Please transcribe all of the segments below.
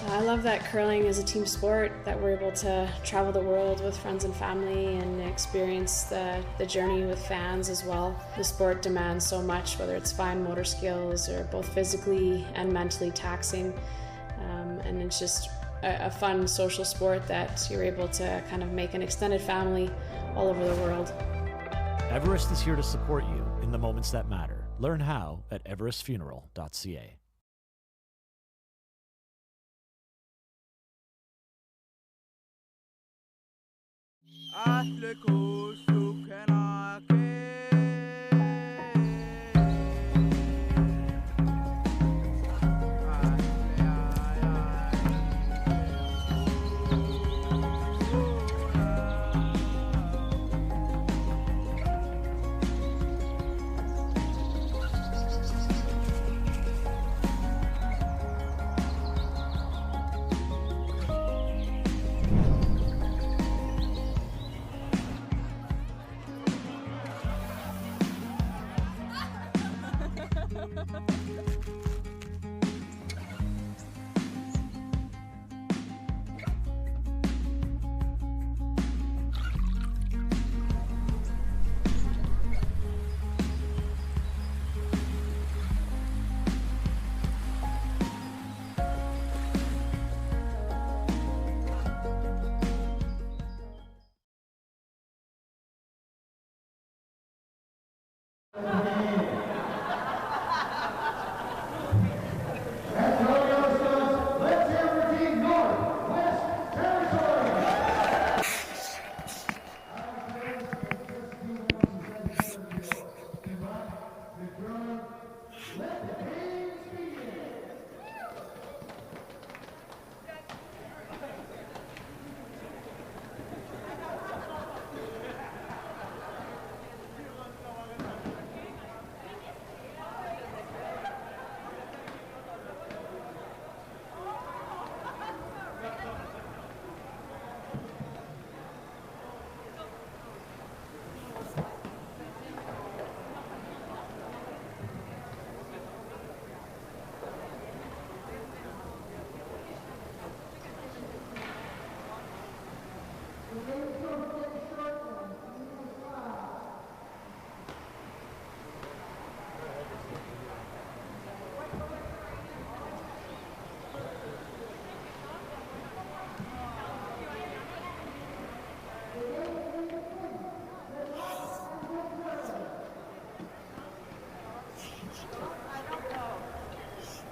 I love that curling is a team sport, that we're able to travel the world with friends and family and experience the journey with fans as well. The sport demands so much, whether it's fine motor skills or both physically and mentally taxing. And it's just a fun social sport that you're able to kind of make an extended family all over the world. Everest is here to support you in the moments that matter. Learn how at everestfuneral.ca.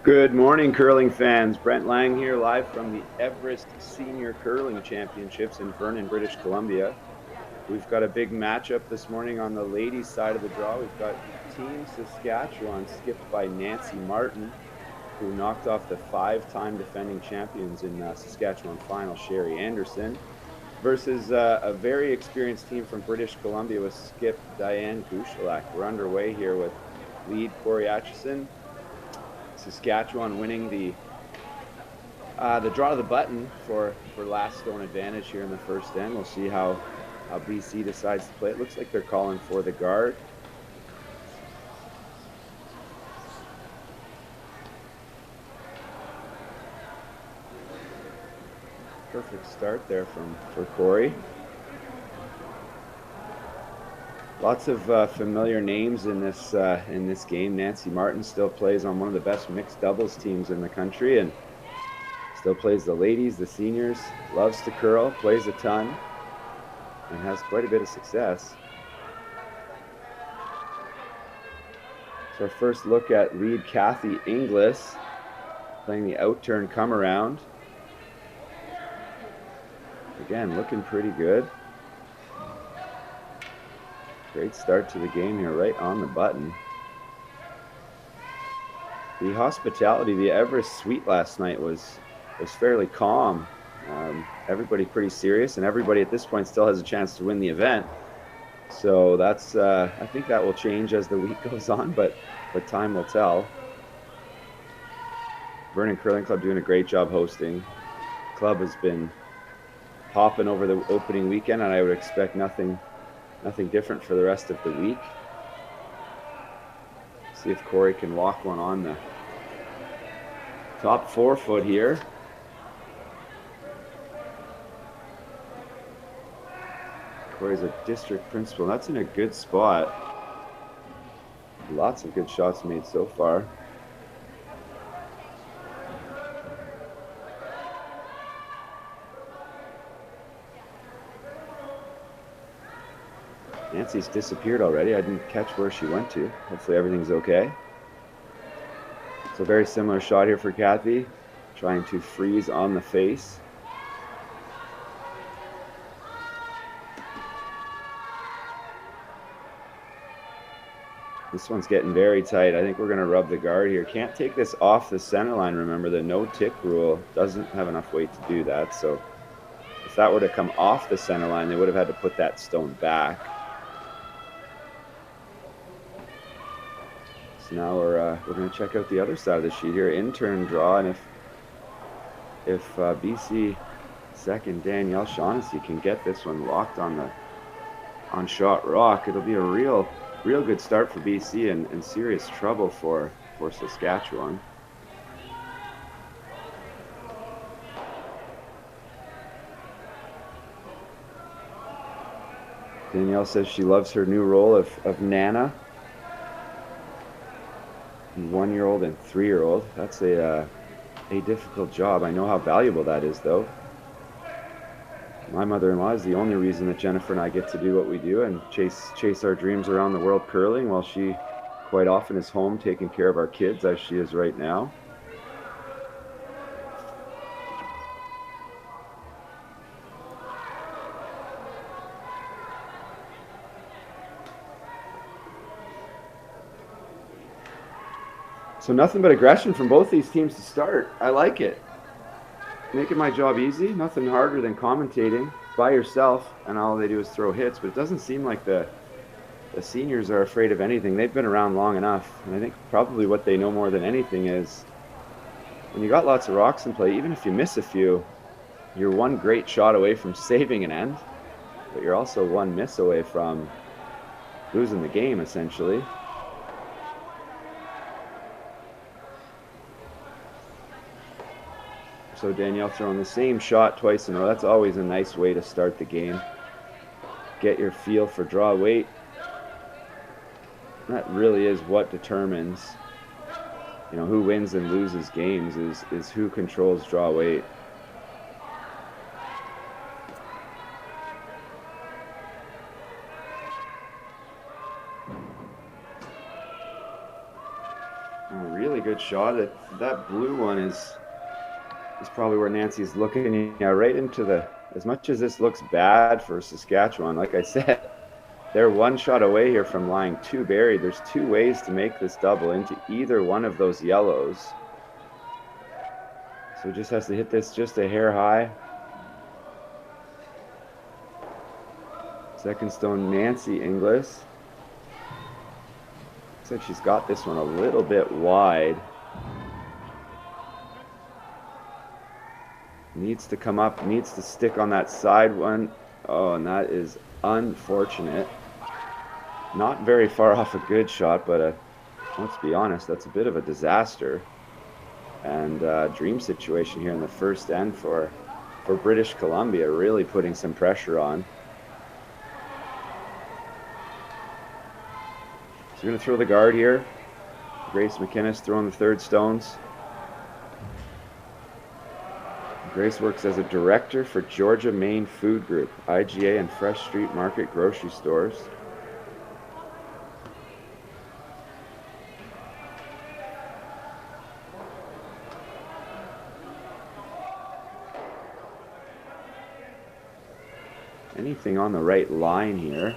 Good morning, curling fans. Brent Lang here, live from the Everest Senior Curling Championships in Vernon, British Columbia. We've got a big matchup this morning on the ladies' side of the draw. We've got Team Saskatchewan, skipped by Nancy Martin, who knocked off the 5-time defending champions in Saskatchewan final, Sherry Anderson, versus a very experienced team from British Columbia with skip Diane Gushalak. We're underway here with lead Corey Atchison. Saskatchewan winning the draw of the button for last stone advantage here in the first end. We'll see how BC decides to play. It looks like they're calling for the guard. Perfect start there for Corey. Lots of familiar names in this game. Nancy Martin still plays on one of the best mixed doubles teams in the country and still plays the ladies, the seniors, loves to curl, plays a ton, and has quite a bit of success. So our first look at lead Kathy Inglis playing the out-turn come-around. Again, looking pretty good. Great start to the game here, right on the button. The hospitality, the Everest suite last night was fairly calm. Everybody pretty serious, and everybody at this point still has a chance to win the event. So that's, I think that will change as the week goes on, but time will tell. Vernon Curling Club doing a great job hosting. The club has been hopping over the opening weekend, and I would expect nothing different for the rest of the week. See if Corey can lock one on the top 4 foot here. Laboratory is a district principal. That's in a good spot. Lots of good shots made so far. Nancy's disappeared already. I didn't catch where she went to. Hopefully everything's okay. So very similar shot here for Kathy, trying to freeze on the face. This one's getting very tight. I think we're going to rub the guard here. Can't take this off the center line. Remember, the no tick rule doesn't have enough weight to do that. So if that were to come off the center line, they would have had to put that stone back. So now we're going to check out the other side of the sheet here. Intern draw, and if BC second Danielle Shaughnessy can get this one locked on shot rock, it'll be a real good start for BC and serious trouble for Saskatchewan. Danielle says she loves her new role of Nana. 1-year-old and 3-year-old. That's a difficult job. I know how valuable that is, though. My mother-in-law is the only reason that Jennifer and I get to do what we do and chase our dreams around the world curling, while she quite often is home taking care of our kids, as she is right now. So nothing but aggression from both these teams to start. I like it. Making my job easy. Nothing harder than commentating by yourself and all they do is throw hits. But it doesn't seem like the seniors are afraid of anything. They've been around long enough. And I think probably what they know more than anything is when you got lots of rocks in play, even if you miss a few, you're one great shot away from saving an end. But you're also one miss away from losing the game, essentially. So Danielle throwing the same shot twice in a row. That's always a nice way to start the game. Get your feel for draw weight. That really is what determines, who wins and loses games is who controls draw weight. A really good shot. That blue one is probably where Nancy's looking, right into the, as much as this looks bad for Saskatchewan, like I said, they're one shot away here from lying two buried. There's two ways to make this double into either one of those yellows. So just has to hit this just a hair high. Second stone, Nancy Inglis. Looks like she's got this one a little bit wide. Needs to come up, needs to stick on that side one. Oh, and that is unfortunate. Not very far off a good shot, but let's be honest, that's a bit of a disaster. And dream situation here in the first end for British Columbia, really putting some pressure on. So we're going to throw the guard here. Grace McInnes throwing the third stones. Grace works as a director for Georgia Main Food Group, IGA and Fresh Street Market grocery stores. Anything on the right line here.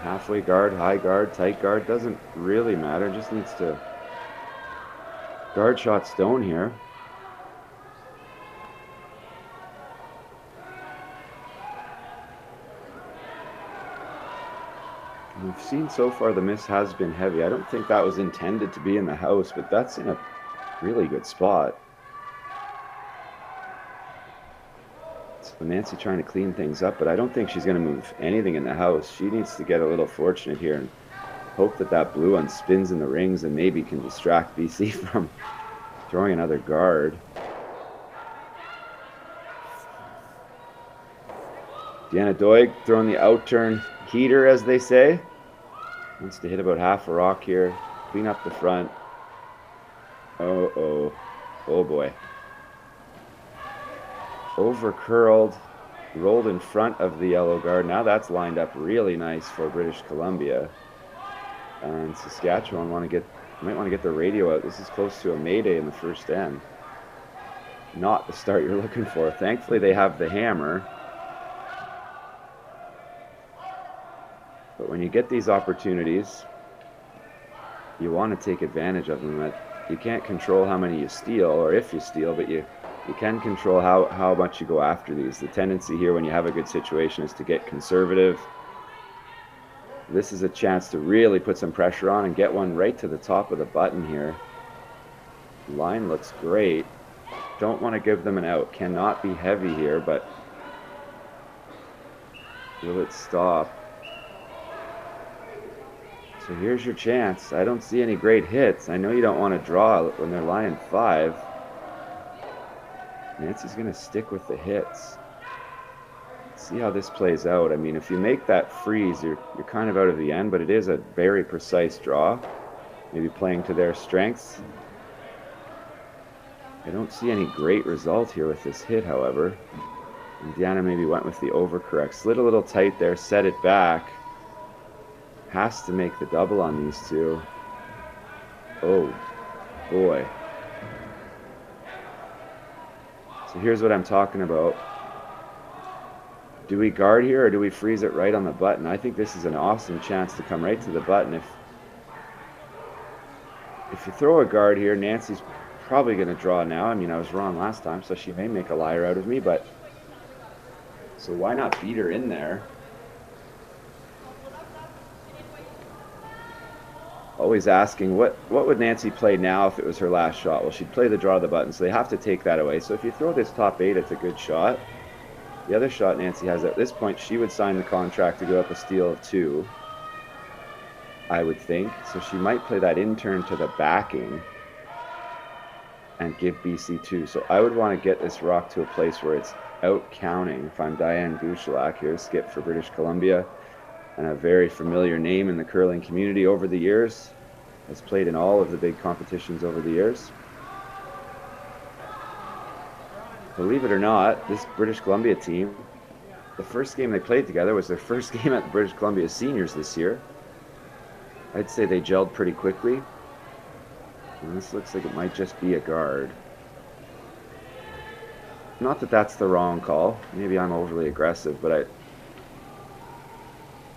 Halfway guard, high guard, tight guard, doesn't really matter. Just needs to guard shot stone here. We've seen so far the miss has been heavy. I don't think that was intended to be in the house, but that's in a really good spot. So Nancy trying to clean things up, but I don't think she's going to move anything in the house. She needs to get a little fortunate here and hope that that blue one spins in the rings and maybe can distract BC from throwing another guard. Deanna Doig throwing the out-turn heater, as they say. Wants to hit about half a rock here. Clean up the front. Oh boy. Over curled, rolled in front of the yellow guard. Now that's lined up really nice for British Columbia. And Saskatchewan might want to get the radio out. This is close to a mayday in the first end. Not the start you're looking for. Thankfully they have the hammer. But when you get these opportunities, you want to take advantage of them. You can't control how many you steal or if you steal, but you can control how much you go after these. The tendency here when you have a good situation is to get conservative. This is a chance to really put some pressure on and get one right to the top of the button here. Line looks great. Don't want to give them an out. Cannot be heavy here, but will it stop? So here's your chance. I don't see any great hits. I know you don't want to draw when they're lying 5. Nancy's going to stick with the hits. See how this plays out. I mean, if you make that freeze, you're kind of out of the end, but it is a very precise draw. Maybe playing to their strengths. I don't see any great result here with this hit, however. And Deanna maybe went with the overcorrect. Slid a little tight there, set it back. Has to make the double on these two. Oh, boy. So here's what I'm talking about. Do we guard here or do we freeze it right on the button? I think this is an awesome chance to come right to the button. If you throw a guard here, Nancy's probably going to draw now. I mean, I was wrong last time, so she may make a liar out of me, but so why not beat her in there? Always asking, what would Nancy play now if it was her last shot? Well, she'd play the draw of the button, so they have to take that away. So if you throw this top 8, it's a good shot. The other shot Nancy has at this point, she would sign the contract to go up a steal of 2, I would think. So she might play that in turn to the backing and give BC 2. So I would want to get this rock to a place where it's out counting. If I'm Diane Gouchelak here, skip for British Columbia, and a very familiar name in the curling community over the years, has played in all of the big competitions over the years. Believe it or not, this British Columbia team, the first game they played together was their first game at the British Columbia Seniors this year. I'd say they gelled pretty quickly. And this looks like it might just be a guard. Not that that's the wrong call. Maybe I'm overly aggressive, but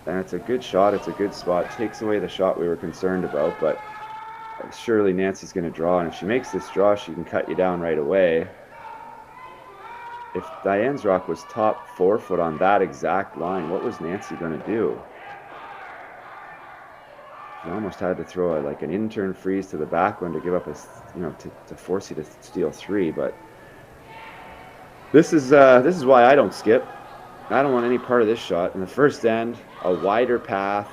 and it's a good shot. It's a good spot. Takes away the shot we were concerned about, but surely Nancy's going to draw, and if she makes this draw, she can cut you down right away. If Diane's rock was top 4 foot on that exact line, what was Nancy going to do? She almost had to throw like an in-turn freeze to the back one to give up a, to force you to steal 3. But this is why I don't skip. I don't want any part of this shot. In the first end, a wider path.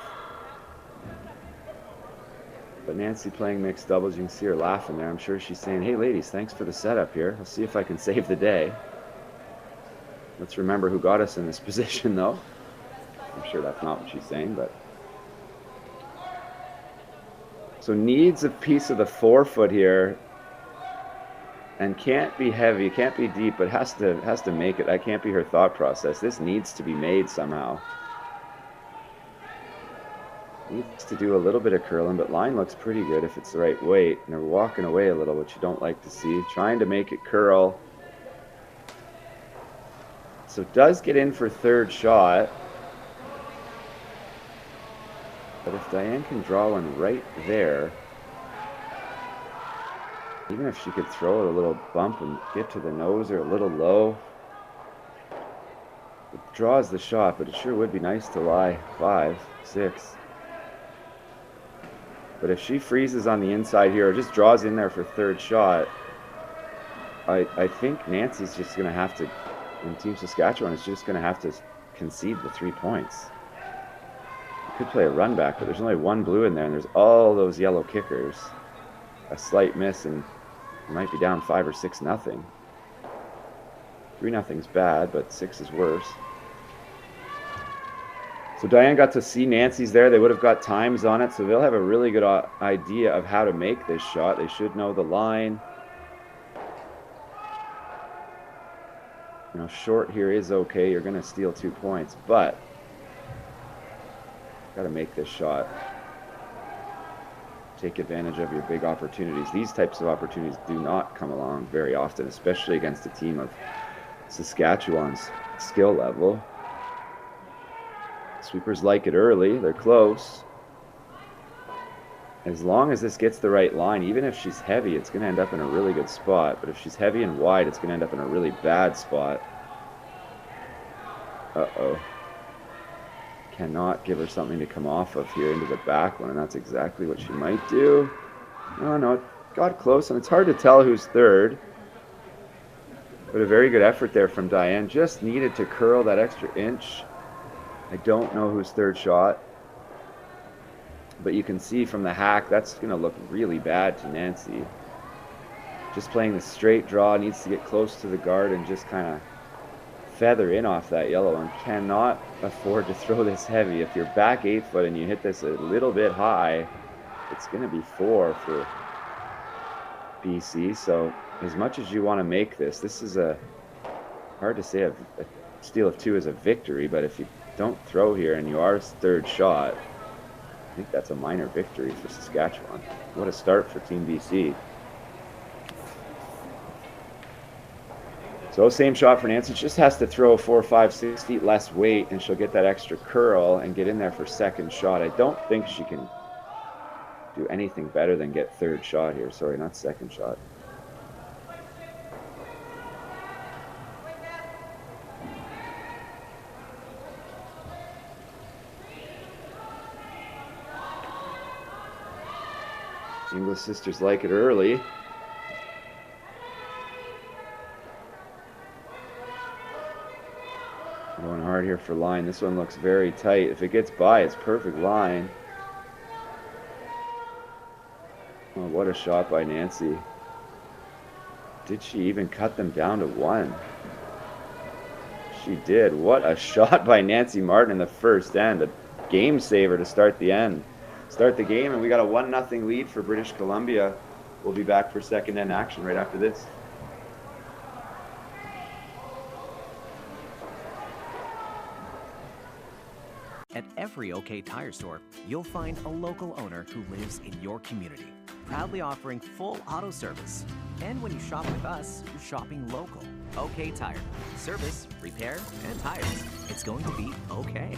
But Nancy playing mixed doubles, you can see her laughing there. I'm sure she's saying, "Hey ladies, thanks for the setup here. I'll see if I can save the day." Let's remember who got us in this position, though. I'm sure that's not what she's saying, but. So needs a piece of the 4 foot here, and can't be heavy, can't be deep, but has to make it. That can't be her thought process. This needs to be made somehow. Needs to do a little bit of curling, but line looks pretty good if it's the right weight. And they're walking away a little, which you don't like to see. Trying to make it curl. So does get in for third shot. But if Diane can draw one right there, even if she could throw it a little bump and get to the nose or a little low, it draws the shot, but it sure would be nice to lie 5, 6. But if she freezes on the inside here or just draws in there for third shot, I think Nancy's just going to have to, and Team Saskatchewan is just going to have to concede the 3 points. Could play a run back, but there's only 1 blue in there, and there's all those yellow kickers. A slight miss, and you might be down 5 or 6-0. 3-0's bad, but 6 is worse. So Diane got to see Nancy's there. They would have got times on it, so they'll have a really good idea of how to make this shot. They should know the line. You know, short here is okay. You're going to steal 2 points, but got to make this shot. Take advantage of your big opportunities. These types of opportunities do not come along very often, especially against a team of Saskatchewan's skill level. Sweepers like it early. They're close. As long as this gets the right line, even if she's heavy, it's going to end up in a really good spot. But if she's heavy and wide, it's going to end up in a really bad spot. Uh-oh. Cannot give her something to come off of here into the back one, and that's exactly what she might do. No, it got close, and it's hard to tell who's third. But a very good effort there from Diane. Just needed to curl that extra inch. I don't know whose third shot. But you can see from the hack, that's going to look really bad to Nancy. Just playing the straight draw, needs to get close to the guard and just kind of feather in off that yellow one. Cannot afford to throw this heavy. If you're back 8 foot and you hit this a little bit high, it's going to be 4 for BC. So as much as you want to make this, this is hard to say a steal of 2 is a victory, but if you don't throw here and you are third shot, I think that's a minor victory for Saskatchewan. What a start for Team BC. So same shot for Nancy. She just has to throw 4, 5, 6 feet less weight, and she'll get that extra curl and get in there for second shot. I don't think she can do anything better than get third shot here. Sorry, not second shot. English sisters like it early. Going hard here for line. This one looks very tight. If it gets by, it's perfect line. Oh, what a shot by Nancy. Did she even cut them down to 1? She did. What a shot by Nancy Martin in the first end. A game saver to start the end. Start the game, and we got a 1-0 lead for British Columbia. We'll be back for second end action right after this. At every OK Tire store, you'll find a local owner who lives in your community, proudly offering full auto service. And when you shop with us, you're shopping local. OK Tire. Service, repair, and tires. It's going to be okay.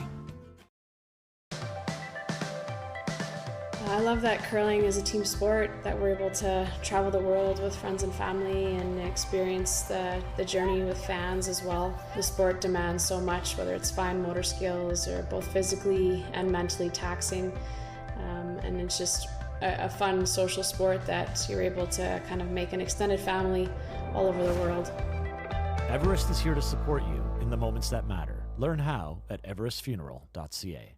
I love that curling is a team sport, that we're able to travel the world with friends and family and experience the journey with fans as well. The sport demands so much, whether it's fine motor skills or both physically and mentally taxing. And it's just a fun social sport that you're able to kind of make an extended family all over the world. Everest is here to support you in the moments that matter. Learn how at everestfuneral.ca.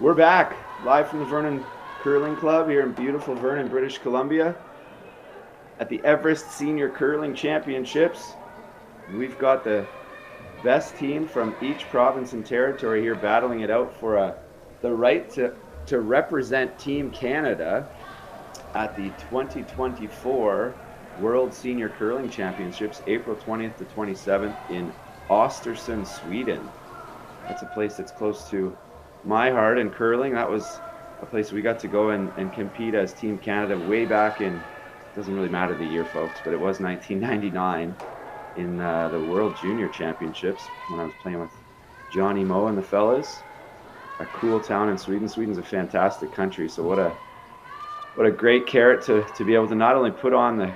We're back, live from the Vernon Curling Club here in beautiful Vernon, British Columbia, at the Everest Senior Curling Championships. We've got the best team from each province and territory here battling it out for the right to represent Team Canada at the 2024 World Senior Curling Championships, April 20th to 27th in Östersund, Sweden. That's a place that's close to my heart in curling. That was a place we got to go and compete as Team Canada way back in, doesn't really matter the year, folks, but it was 1999 in the World Junior Championships when I was playing with Johnny Moe and the fellas. A cool town in Sweden. Sweden's a fantastic country, so what a great carrot to be able to not only put on the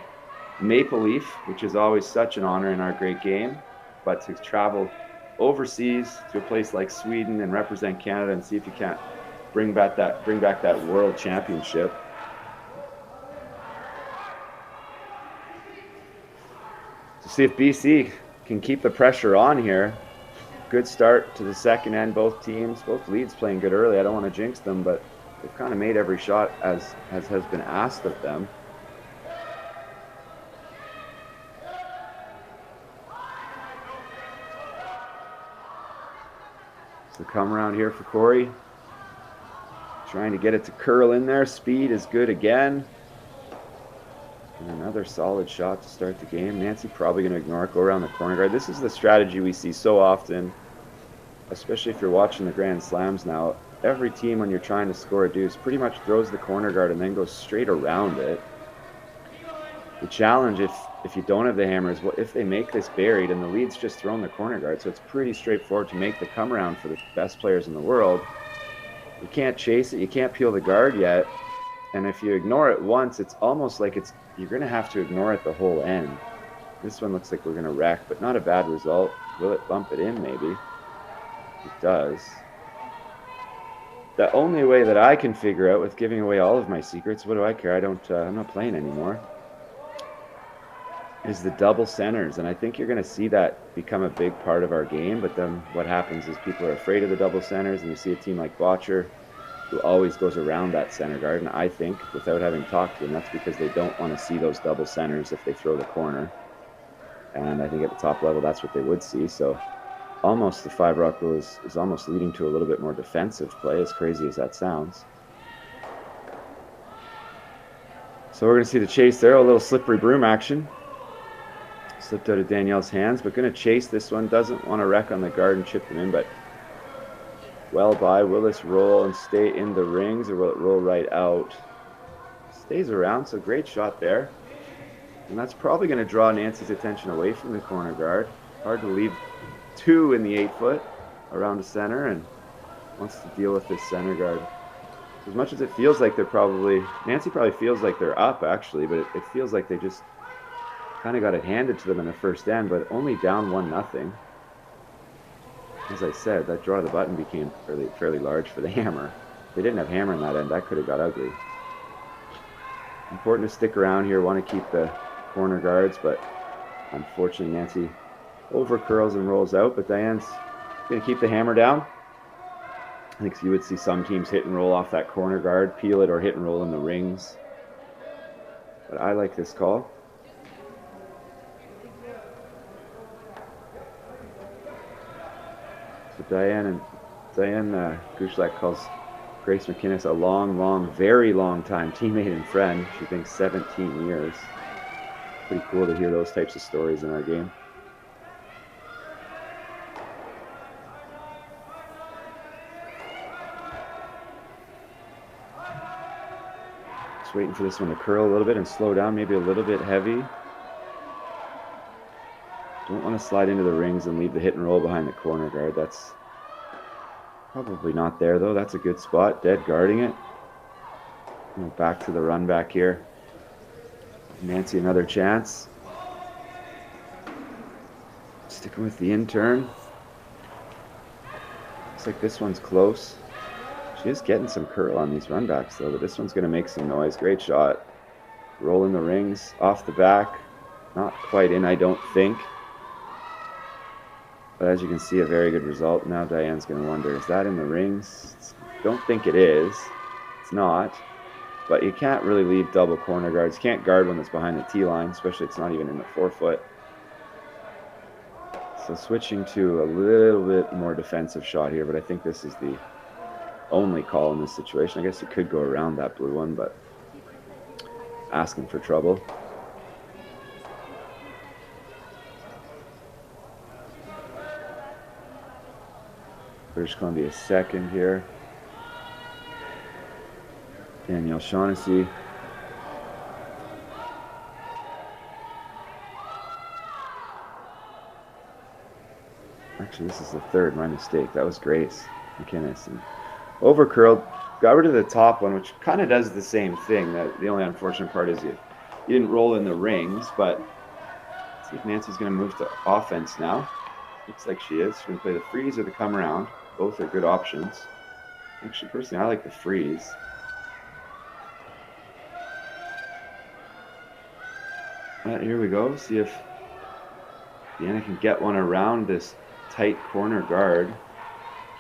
maple leaf, which is always such an honor in our great game, but to travel overseas to a place like Sweden and represent Canada and see if you can't bring back that world championship. To see if BC can keep the pressure on here. Good start to the second end, both teams, both leads playing good early. I don't want to jinx them, but they've kind of made every shot as has been asked of them. come around here for Corey. Trying to get it to curl in there. Speed is good again. And another solid shot to start the game. Nancy probably going to ignore it, go around the corner guard. This is the strategy we see so often, especially if you're watching the Grand Slams now. Every team, when you're trying to score a deuce, pretty much throws the corner guard and then goes straight around it. The challenge, if you don't have the hammer, is what if they make this buried and the lead's just thrown the corner guard. So it's pretty straightforward to make the come around for the best players in the world. You can't chase it, you can't peel the guard yet, and if you ignore it once, it's almost like you're going to have to ignore it the whole end. This one looks like we're going to wreck, but not a bad result. Will it bump it in? Maybe it does. The only way that I can figure out, with giving away all of my secrets, what do I care? I'm not playing anymore, is the double centers. And I think you're going to see that become a big part of our game. But then what happens is people are afraid of the double centers, and you see a team like Botcher who always goes around that center guard. And I think, without having talked to them, that's because they don't want to see those double centers if they throw the corner. And I think at the top level, that's what they would see. So almost the 5-rock rule is almost leading to a little bit more defensive play, as crazy as that sounds. So we're going to see the chase there, a little slippery broom action. Slipped out of Danielle's hands, but going to chase this one. Doesn't want to wreck on the guard and chip them in, but well by. Will this roll and stay in the rings, or will it roll right out? Stays around, so great shot there. And that's probably going to draw Nancy's attention away from the corner guard. Hard to leave two in the 8-foot around the center, and wants to deal with this center guard. So as much as it feels like Nancy probably feels like they're up, actually, but it feels like they just kind of got it handed to them in the first end, but only down 1-0. As I said, that draw the button became fairly large for the hammer. If they didn't have hammer in that end, that could have got ugly. Important to stick around here, want to keep the corner guards, but unfortunately Nancy over curls and rolls out, but Diane's going to keep the hammer down. I think you would see some teams hit and roll off that corner guard, peel it, or hit and roll in the rings. But I like this call. So Diane Gushlak calls Grace McInnes a long, very long time teammate and friend. She thinks 17 years. Pretty cool to hear those types of stories in our game. Just waiting for this one to curl a little bit and slow down, maybe a little bit heavy. Don't want to slide into the rings and leave the hit and roll behind the corner guard. That's probably not there, though. That's a good spot. Dead guarding it. Back to the run back here. Nancy, another chance. Sticking with the intern. Looks like this one's close. She is getting some curl on these run backs, though, but this one's going to make some noise. Great shot. Rolling the rings off the back. Not quite in, I don't think. But as you can see, a very good result. Now Diane's going to wonder, is that in the rings? Don't think it is. It's not. But you can't really leave double corner guards. You can't guard one that's behind the tee line, especially if it's not even in the 4-foot. So switching to a little bit more defensive shot here, but I think this is the only call in this situation. I guess you could go around that blue one, but asking for trouble. British Columbia second here. Danielle Shaughnessy. Actually, this is the third, my mistake. That was Grace McInnes. And over curled, got rid of the top one, which kind of does the same thing. The only unfortunate part is you didn't roll in the rings, but let's see if Nancy's going to move to offense now. Looks like she is. She's going to play the freeze or the come around. Both are good options. Actually, personally, I like the freeze. Here we go. See if Deanna can get one around this tight corner guard.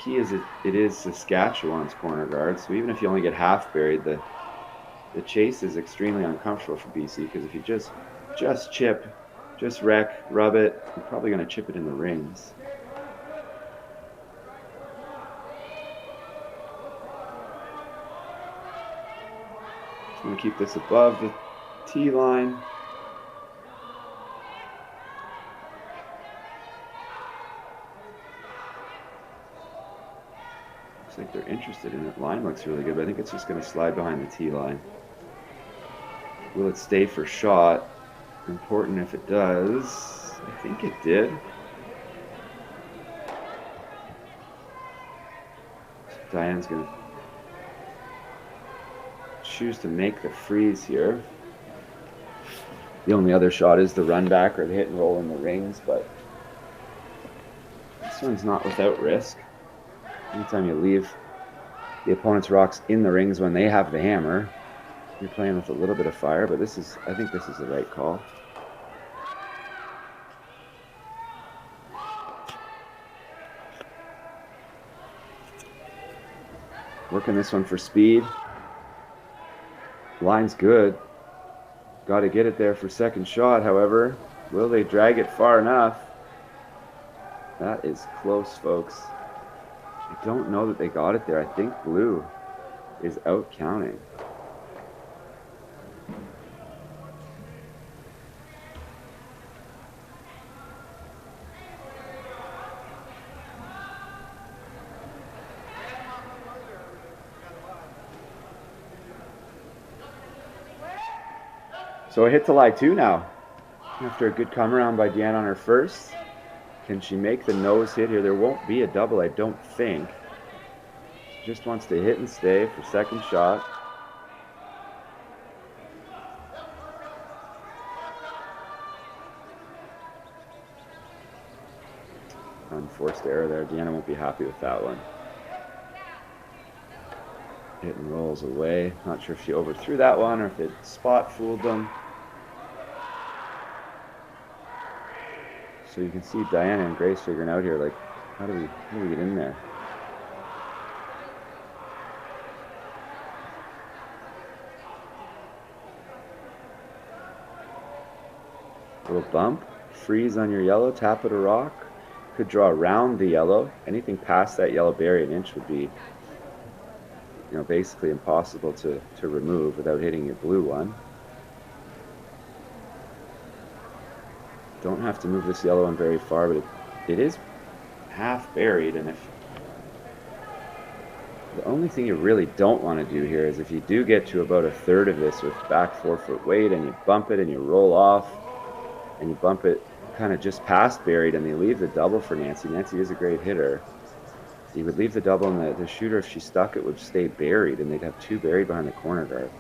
Key is it is Saskatchewan's corner guard, so even if you only get half buried, the chase is extremely uncomfortable for BC, because if you just chip, just wreck, rub it, you're probably going to chip it in the rings. going to keep this above the tee line. Looks like they're interested in it. Line looks really good, but I think it's just going to slide behind the tee line. Will it stay for shot? Important if it does. I think it did. So Diane's going to choose to make the freeze here. The only other shot is the run back or the hit and roll in the rings, but this one's not without risk. Anytime you leave the opponent's rocks in the rings when they have the hammer, you're playing with a little bit of fire, but I think this is the right call. Working this one for speed. Line's good. Got to get it there for second shot, however. Will they drag it far enough? That is close, folks. I don't know that they got it there. I think blue is out counting. So a hit to lie 2 now. After a good come around by Deanne on her first. Can she make the nose hit here? There won't be a double, I don't think. She just wants to hit and stay for second shot. Unforced error there. Deanna won't be happy with that one. Hit and rolls away. Not sure if she overthrew that one or if it spot fooled them. So you can see Diana and Grace figuring out here, like, how do we get in there? Little bump, freeze on your yellow, tap at a rock. Could draw around the yellow. Anything past that yellow berry an inch would be, basically impossible to remove without hitting your blue one. Don't have to move this yellow one very far, but it is half buried, and if the only thing you really don't want to do here is if you do get to about a third of this with back 4 foot weight and you bump it and you roll off and you bump it kind of just past buried and they leave the double for Nancy. Nancy is a great hitter. You would leave the double and the shooter, if she stuck it, would stay buried and they'd have 2 buried behind the corner guard.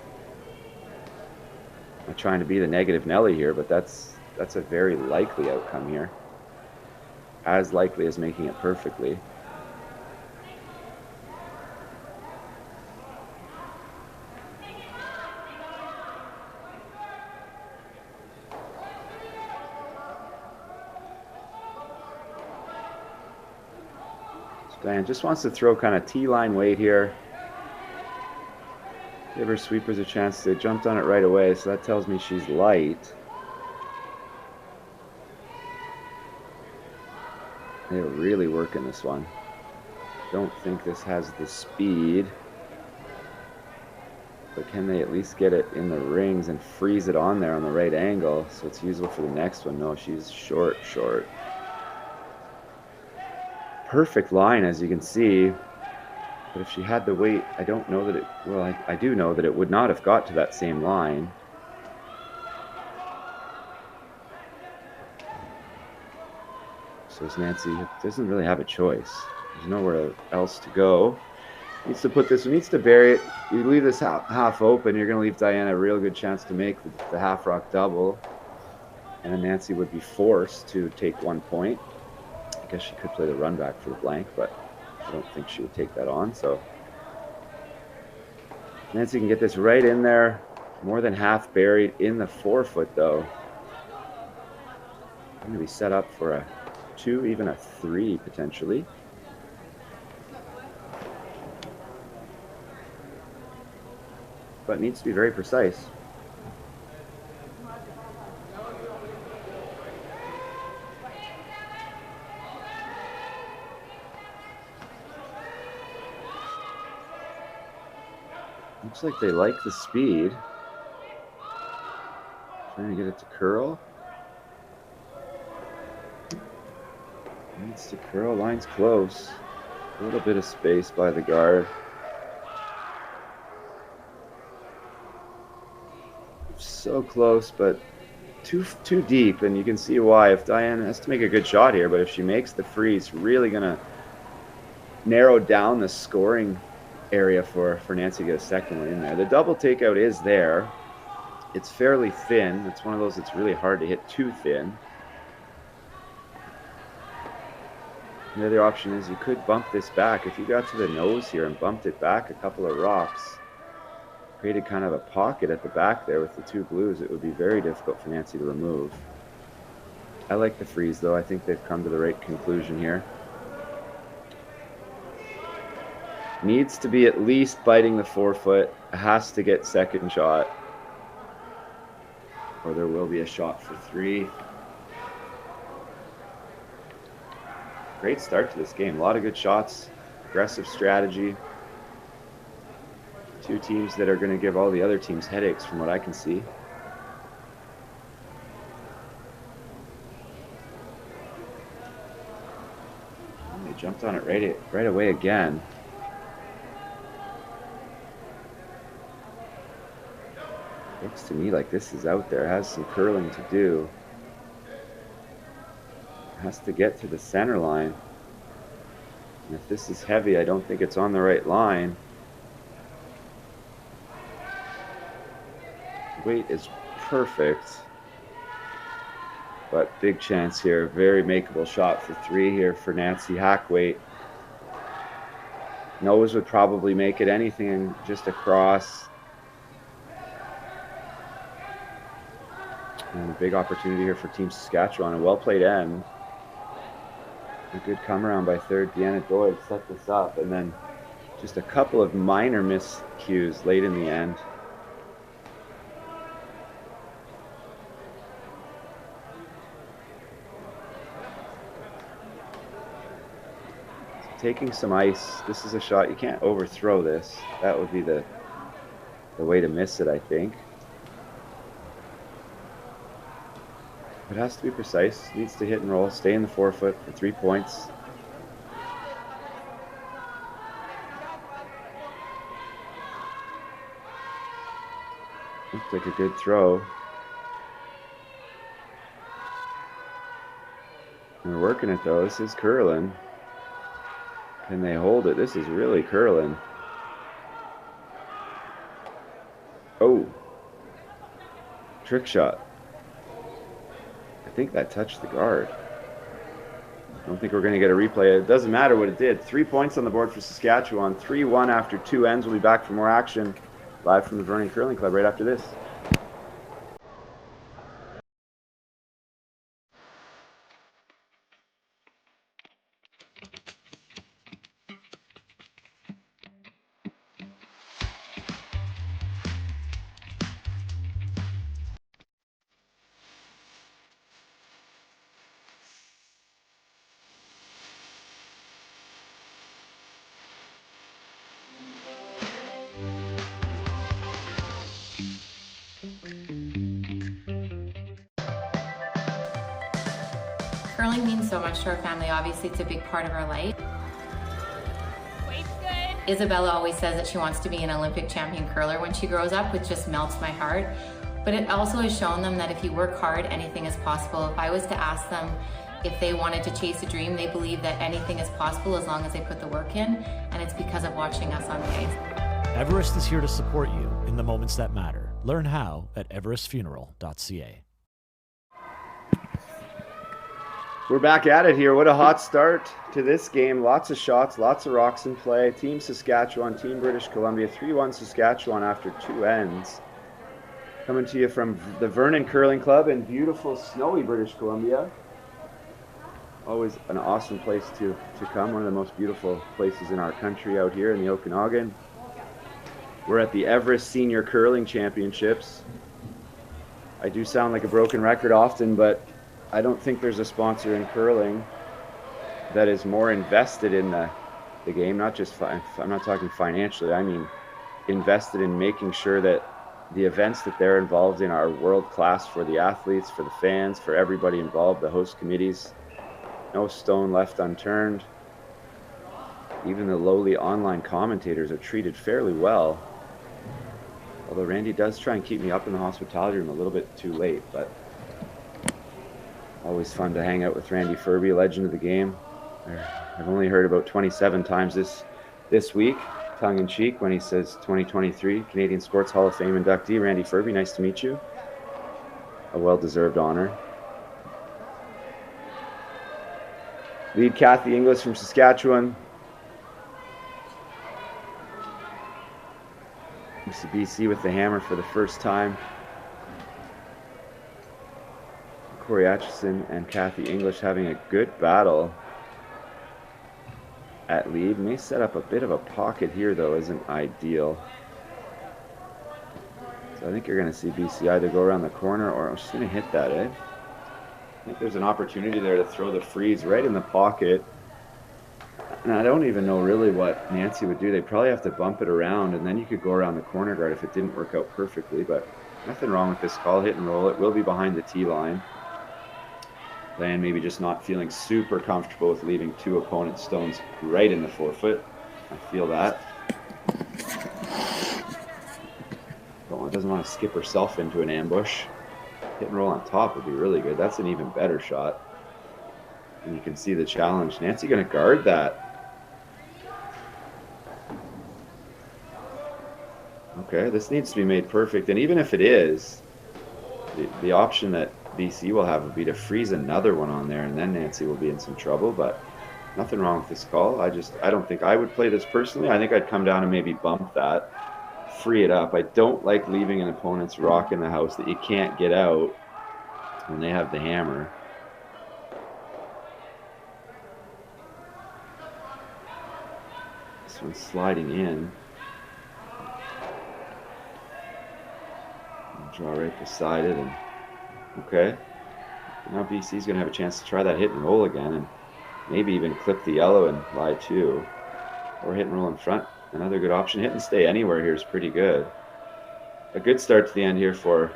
I'm not trying to be the negative Nelly here, but that's a very likely outcome here. As likely as making it perfectly. So Diane just wants to throw kind of T-line weight here. Give her sweepers a chance. They jumped on it right away, so that tells me she's light. They're really working this one. Don't think this has the speed. But can they at least get it in the rings and freeze it on there on the right angle so it's usable for the next one? No, she's short. Perfect line, as you can see. But if she had the weight, I don't know that it... Well, I do know that it would not have got to that same line. So Nancy doesn't really have a choice. There's nowhere else to go. Needs to put this, needs to bury it. You leave this half open, you're going to leave Diana a real good chance to make the half rock double. And then Nancy would be forced to take 1 point. I guess she could play the run back for the blank, but I don't think she would take that on. So Nancy can get this right in there. More than half buried in the 4 foot though. I'm going to be set up for a 2, even a 3 potentially. But needs to be very precise. Looks like they like the speed. Trying to get it to curl. Needs to curl. Line's close. A little bit of space by the guard. So close, but too deep, and you can see why. If Diane has to make a good shot here, but if she makes the free, it's really gonna narrow down the scoring area for Nancy to get a second one in there. The double takeout is there. It's fairly thin. It's one of those that's really hard to hit too thin. The other option is you could bump this back. If you got to the nose here and bumped it back a couple of rocks, created kind of a pocket at the back there with the two blues, it would be very difficult for Nancy to remove. I like the freeze though. I think they've come to the right conclusion here. Needs to be at least biting the forefoot. Has to get second shot, or there will be a shot for three. Great start to this game. A lot of good shots, aggressive strategy. Two teams that are going to give all the other teams headaches from what I can see. And they jumped on it right away again. Looks to me like this is out there. Has some curling to do. Has to get to the center line. And if this is heavy, I don't think it's on the right line. Weight is perfect, but big chance here. Very makeable shot for three here for Nancy Hackweight. Nose would probably make it, anything just across. And a big opportunity here for Team Saskatchewan. A well played end. A good come around by third Deanna Doyle set this up, and then just a couple of minor miscues late in the end. Taking some ice. This is a shot. You can't overthrow this. That would be the way to miss it, I think. It has to be precise. Needs to hit and roll. Stay in the forefoot for 3 points. Looks like a good throw. They're working it though. This is curling. Can they hold it? This is really curling. Oh. Trick shot. I think that touched the guard. I don't think we're going to get a replay. It doesn't matter what it did. 3 points on the board for Saskatchewan. 3-1 after two ends. We'll be back for more action live from the Vernon Curling Club right after this. Curling means so much to our family. Obviously, it's a big part of our life. Weight's good. Isabella always says that she wants to be an Olympic champion curler when she grows up, which just melts my heart. But it also has shown them that if you work hard, anything is possible. If I was to ask them if they wanted to chase a dream, they believe that anything is possible as long as they put the work in, and it's because of watching us on the ice. Everest is here to support you in the moments that matter. Learn how at everestfuneral.ca. We're back at it here. What a hot start to this game. Lots of shots, lots of rocks in play. Team Saskatchewan, Team British Columbia. 3-1 Saskatchewan after two ends. Coming to you from the Vernon Curling Club in beautiful, snowy British Columbia. Always an awesome place to come. One of the most beautiful places in our country out here in the Okanagan. We're at the Everest Senior Curling Championships. I do sound like a broken record often, but I don't think there's a sponsor in curling that is more invested in the game, not just, I'm not talking financially, I mean invested in making sure that the events that they're involved in are world-class for the athletes, for the fans, for everybody involved, the host committees. No stone left unturned. Even the lowly online commentators are treated fairly well. Although Randy does try and keep me up in the hospitality room a little bit too late, but always fun to hang out with Randy Ferbey, legend of the game. I've only heard about 27 times this week, tongue-in-cheek, when he says 2023 Canadian Sports Hall of Fame inductee Randy Ferbey. Nice to meet you. A well-deserved honor. Lead Kathy Inglis from Saskatchewan. BC with the hammer for the first time. Corey Atchison and Kathy English having a good battle at lead. May set up a bit of a pocket here, though, isn't ideal. So I think you're going to see BC either go around the corner or I'm just going to hit that, eh? I think there's an opportunity there to throw the freeze right in the pocket. And I don't even know really what Nancy would do. They'd probably have to bump it around, and then you could go around the corner guard if it didn't work out perfectly. But nothing wrong with this call. Hit and roll. It will be behind the tee line. Diane maybe just not feeling super comfortable with leaving two opponent stones right in the forefoot. I feel that. Doesn't want to skip herself into an ambush. Hit and roll on top would be really good. That's an even better shot. And you can see the challenge. Nancy going to guard that. Okay, this needs to be made perfect. And even if it is, the option that BC will have would be to freeze another one on there, and then Nancy will be in some trouble. But nothing wrong with this call. I don't think I would play this personally. I think I'd come down and maybe bump that, free it up. I don't like leaving an opponent's rock in the house that you can't get out when they have the hammer. This one's sliding in. Draw right beside it, and okay. Now BC's gonna have a chance to try that hit and roll again, and maybe even clip the yellow and lie two, or hit and roll in front. Another good option. Hit and stay anywhere here is pretty good. A good start to the end here for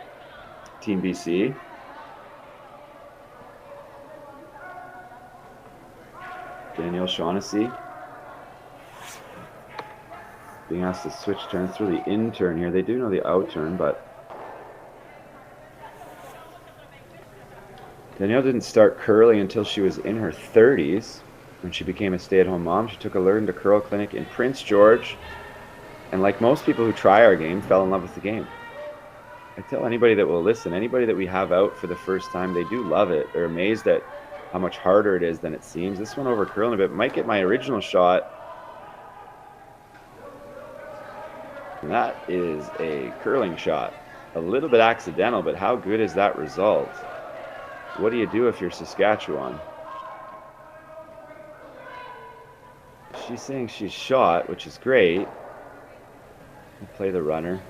Team BC. Danielle Shaughnessy being asked to switch turns through the in turn here. They do know the out turn, but Danielle didn't start curling until she was in her 30s when she became a stay-at-home mom. She took a Learn to Curl clinic in Prince George, and like most people who try our game, fell in love with the game. I tell anybody that will listen, anybody that we have out for the first time, they do love it. They're amazed at how much harder it is than it seems. This one over curling a bit. Might get my original shot. And that is a curling shot. A little bit accidental, but how good is that result? What do you do if you're Saskatchewan? She's saying she's shot, which is great. We'll play the runner.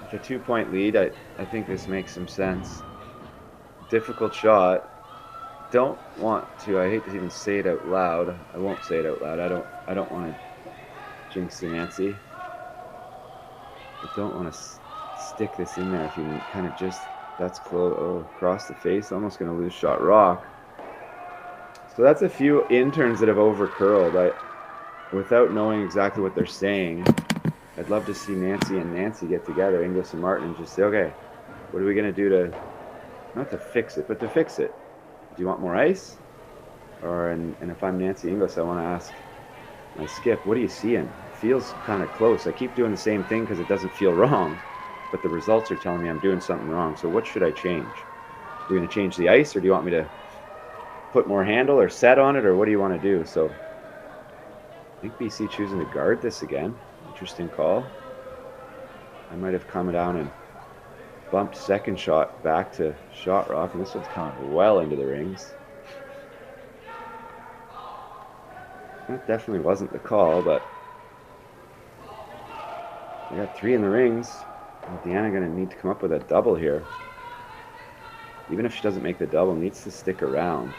With a 2-point lead, I think this makes some sense. Difficult shot. Don't want to, I hate to even say it out loud. I won't say it out loud. I don't want to jinx Nancy. I don't want to stick this in there if you kind of just, that's close. Oh, across the face, almost going to lose shot rock. So that's a few interns that have over curled. Without knowing exactly what they're saying, I'd love to see Nancy and Nancy get together, Inglis and Martin, and just say, okay, what are we going to do to, not to fix it, but to fix it? Do you want more ice? And if I'm Nancy Inglis, I want to ask my skip, what are you seeing? Feels kind of close. I keep doing the same thing because it doesn't feel wrong, but the results are telling me I'm doing something wrong. So what should I change? Are we going to change the ice, or do you want me to put more handle or set on it, or what do you want to do? So I think BC choosing to guard this again. Interesting call. I might have come down and bumped second shot back to shot rock, and this one's coming well into the rings. That definitely wasn't the call, but we got 3 in the rings. Deanna going to need to come up with a double here. Even if she doesn't make the double, needs to stick around.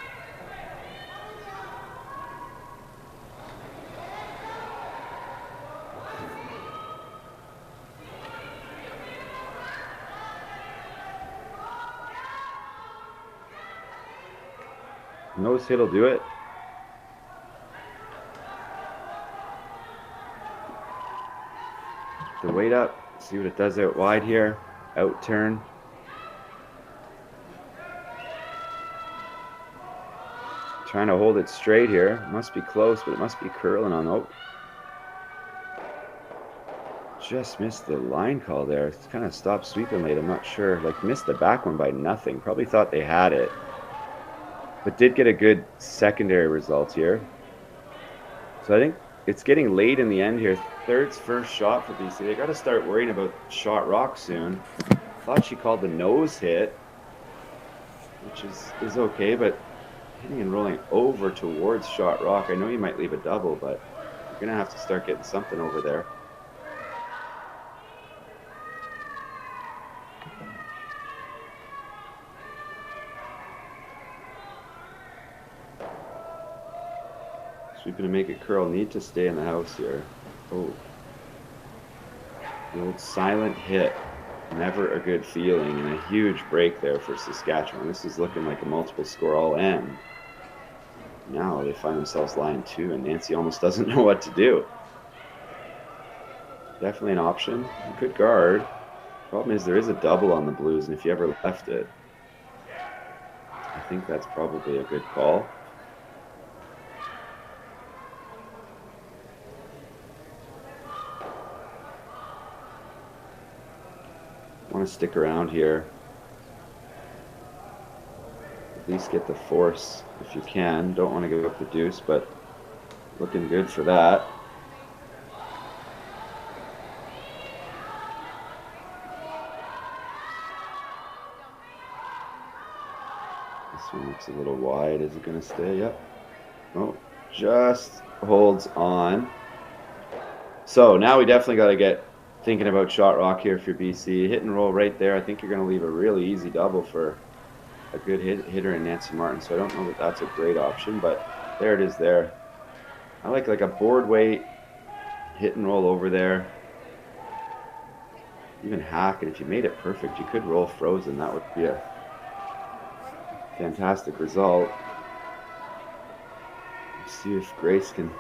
Nose hit will do it. The weight up. See what it does out wide here. Out turn. Trying to hold it straight here. Must be close, but it must be curling on. Oh. Just missed the line call there. It's kind of stopped sweeping late. I'm not sure. Like, missed the back one by nothing. Probably thought they had it. But did get a good secondary result here. So I think it's getting late in the end here. Third's first shot for BC. They got to start worrying about shot rock soon. Thought she called the nose hit, which is okay, but hitting and rolling over towards shot rock. I know you might leave a double, but you're going to have to start getting something over there. Sweeping to make it curl. Need to stay in the house here. Oh. The old silent hit. Never a good feeling, and a huge break there for Saskatchewan. This is looking like a multiple score all end. Now they find themselves line 2, and Nancy almost doesn't know what to do. Definitely an option. You could guard. Problem is there is a double on the Blues, and if you ever left it, I think that's probably a good call. Want to stick around here. At least get the force if you can. Don't want to give up the deuce, but looking good for that. This one looks a little wide. Is it going to stay? Yep. Oh, just holds on. So now we definitely got to get thinking about shot rock here for BC. Hit and roll right there. I think you're going to leave a really easy double for a good hitter in Nancy Martin. So I don't know that that's a great option, but there it is there. I like a board weight, hit and roll over there. Even hack, and if you made it perfect, you could roll frozen. That would be a fantastic result. Let's see if Grace can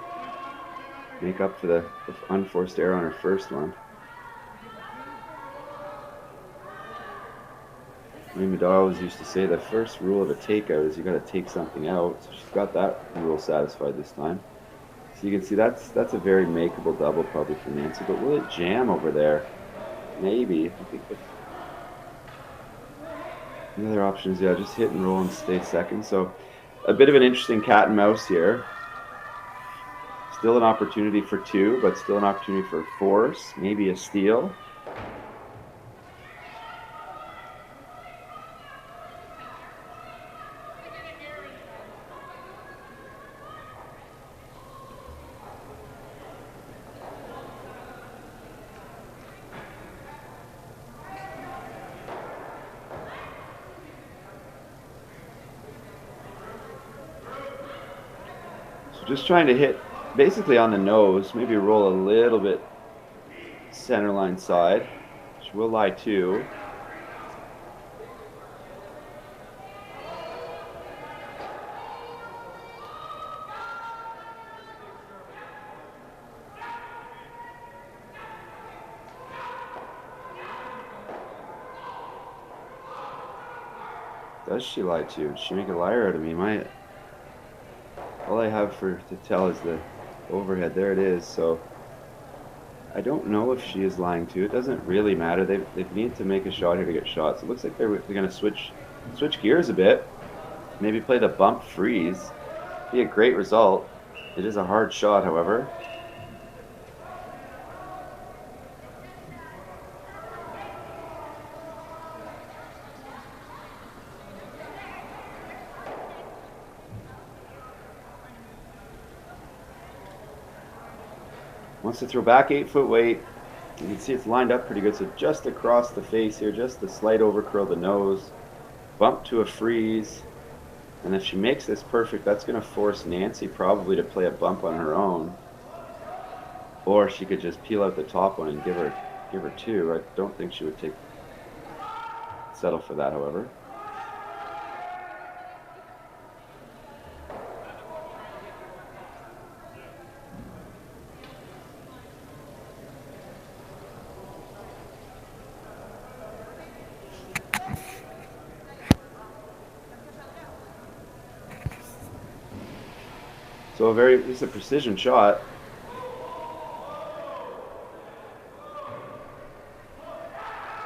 make up for the unforced error on her first one. Amy Dodd always used to say the first rule of a takeout is you got to take something out. So she's got that rule satisfied this time. So you can see that's a very makeable double probably for Nancy. But will it jam over there? Maybe. I think the other option is, yeah, just hit and roll and stay second. So a bit of an interesting cat and mouse here. Still an opportunity for 2, but still an opportunity for force. Maybe a steal. Just trying to hit basically on the nose, maybe roll a little bit center line side, which will lie 2. Does she lie 2? Does she make a liar out of me? All I have to tell is the overhead. There it is. So I don't know if she is lying 2. It doesn't really matter. They need to make a shot here to get shots. It looks like they're going to switch gears a bit. Maybe play the bump freeze. Be a great result. It is a hard shot, however. Wants to throw back 8-foot weight. You can see it's lined up pretty good. So just across the face here, just the slight overcurl the nose, bump to a freeze. And if she makes this perfect, that's going to force Nancy probably to play a bump on her own. Or she could just peel out the top one and give her 2. I don't think she would settle for that, however. So it's a precision shot.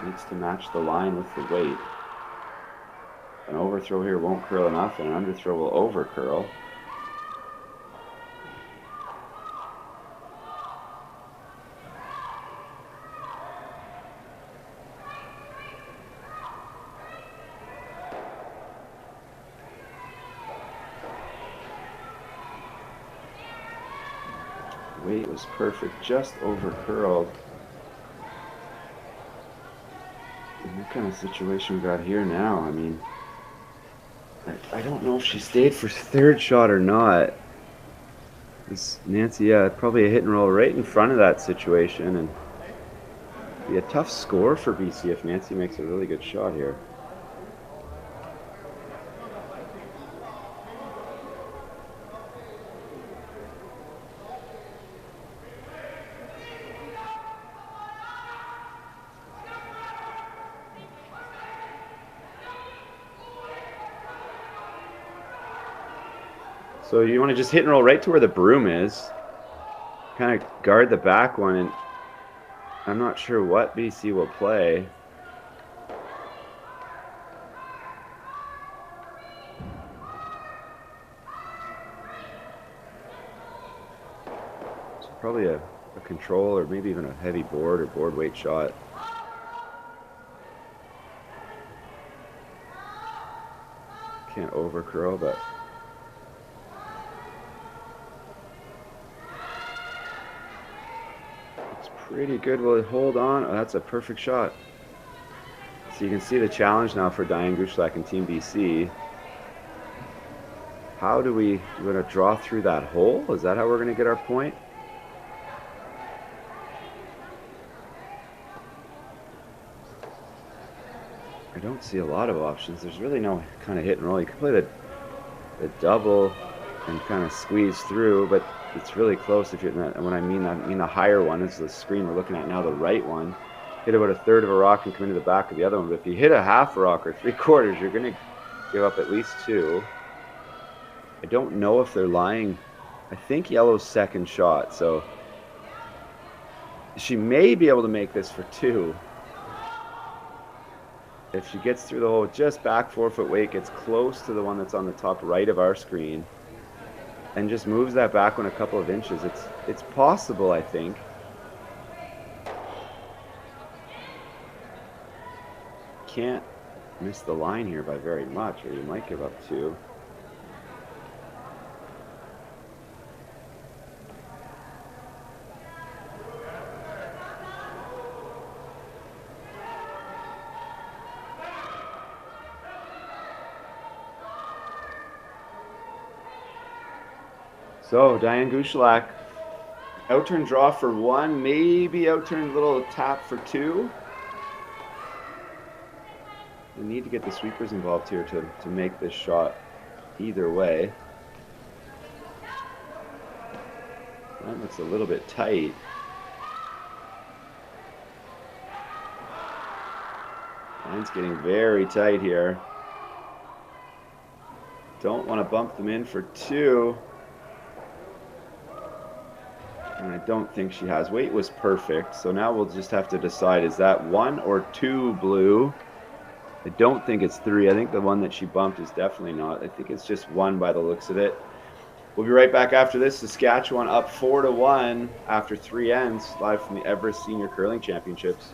Needs to match the line with the weight. An overthrow here won't curl enough, and an underthrow will over curl. Weight was perfect, just over curled. And what kind of situation we got here now? I mean, I don't know if she stayed for third shot or not. This Nancy, yeah, probably a hit and roll right in front of that situation, and be a tough score for BC if Nancy makes a really good shot here. So you want to just hit and roll right to where the broom is. Kind of guard the back one, and I'm not sure what BC will play. So probably a control, or maybe even a heavy board or board weight shot. Can't over curl, but pretty good. Will it hold on? Oh, that's a perfect shot. So you can see the challenge now for Diane Gushlak and Team BC. How do we're going to draw through that hole? Is that how we're going to get our point? I don't see a lot of options. There's really no kind of hit and roll. You can play the double and kind of squeeze through, but it's really close. If you're not, when I mean the higher one is the screen we're looking at now, the right one. Hit about a third of a rock and come into the back of the other one. But if you hit a half a rock or 3/4, you're going to give up at least 2. I don't know if they're lying. I think yellow's second shot, so she may be able to make this for 2. If she gets through the hole just back 4-foot weight, gets close to the one that's on the top right of our screen, and just moves that back one a couple of inches, it's possible, I think. Can't miss the line here by very much, or you might give up 2. So Diane Gushlak, outturn draw for 1, maybe outturn little tap for 2. We need to get the sweepers involved here to make this shot either way. That looks a little bit tight. Line's getting very tight here. Don't want to bump them in for 2. And I don't think she has. Weight was perfect, so now we'll just have to decide, is that 1 or 2 blue? I don't think it's 3. I think the one that she bumped is definitely not. I think it's just 1 by the looks of it. We'll be right back after this. Saskatchewan up 4-1 after 3 ends, live from the Everest Senior Curling Championships.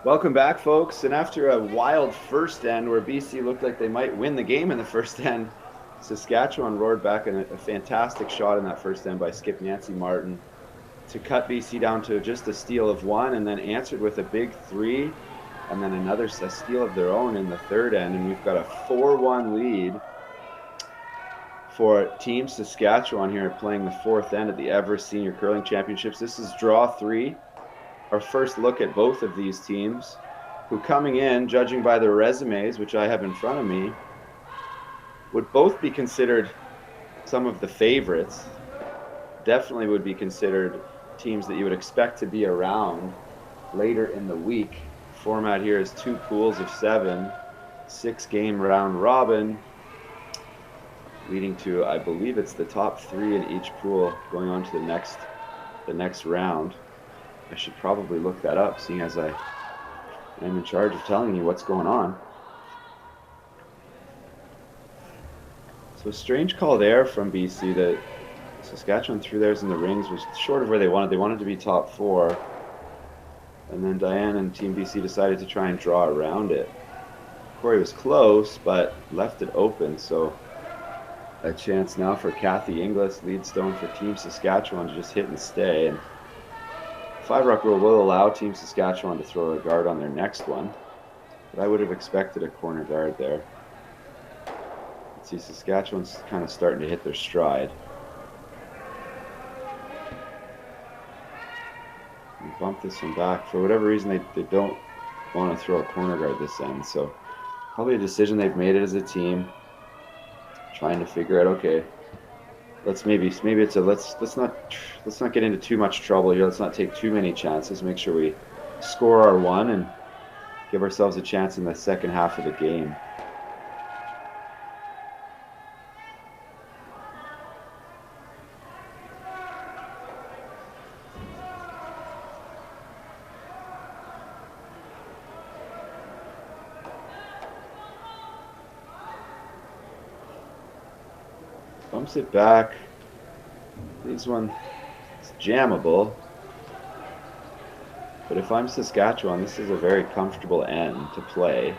Welcome back, folks. And after a wild first end where BC looked like they might win the game in the first end, Saskatchewan roared back in a fantastic shot in that first end by skip Nancy Martin to cut BC down to just a steal of one, and then answered with a big three, and then another steal of their own in the third end. And we've got a 4-1 lead for Team Saskatchewan here playing the fourth end at the Everest Senior Curling Championships. This is draw 3. Our first look at both of these teams, who coming in, judging by their resumes, which I have in front of me, would both be considered some of the favorites. Definitely would be considered teams that you would expect to be around later in the week. Format here is 2 pools of 7, 6-game round robin, leading to, I believe it's the top 3 in each pool going on to the next round. I should probably look that up, seeing as I am in charge of telling you what's going on. So a strange call there from BC that Saskatchewan threw theirs in the rings was short of where they wanted. They wanted to be top 4. And then Diane and Team BC decided to try and draw around it. Corey was close, but left it open. So a chance now for Kathy Inglis, lead stone for Team Saskatchewan, to just hit and stay. And 5-rock rule will allow Team Saskatchewan to throw a guard on their next one, but I would have expected a corner guard there. Let's see, Saskatchewan's kind of starting to hit their stride. We bump this one back. For whatever reason, they don't want to throw a corner guard this end, so probably a decision they've made it as a team, trying to figure out, okay, maybe it's a let's not get into too much trouble here. Let's not take too many chances. Make sure we score our one and give ourselves a chance in the second half of the game. Bumps it back. This one is jammable. But if I'm Saskatchewan, this is a very comfortable end to play.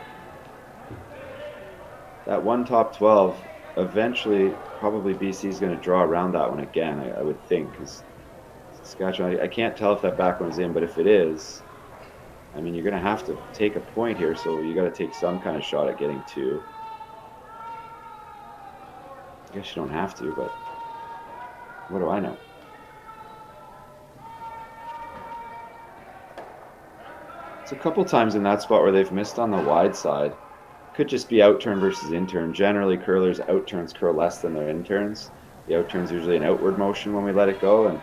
That one top 12, eventually, probably BC is going to draw around that one again, I would think. Because Saskatchewan, I can't tell if that back one is in, but if it is, I mean, you're going to have to take a point here, so you got to take some kind of shot at getting 2. I guess you don't have to, but what do I know? It's a couple times in that spot where they've missed on the wide side. Could just be outturn versus intern. Generally, curlers outturns curl less than their interns. The outturn's usually an outward motion when we let it go, and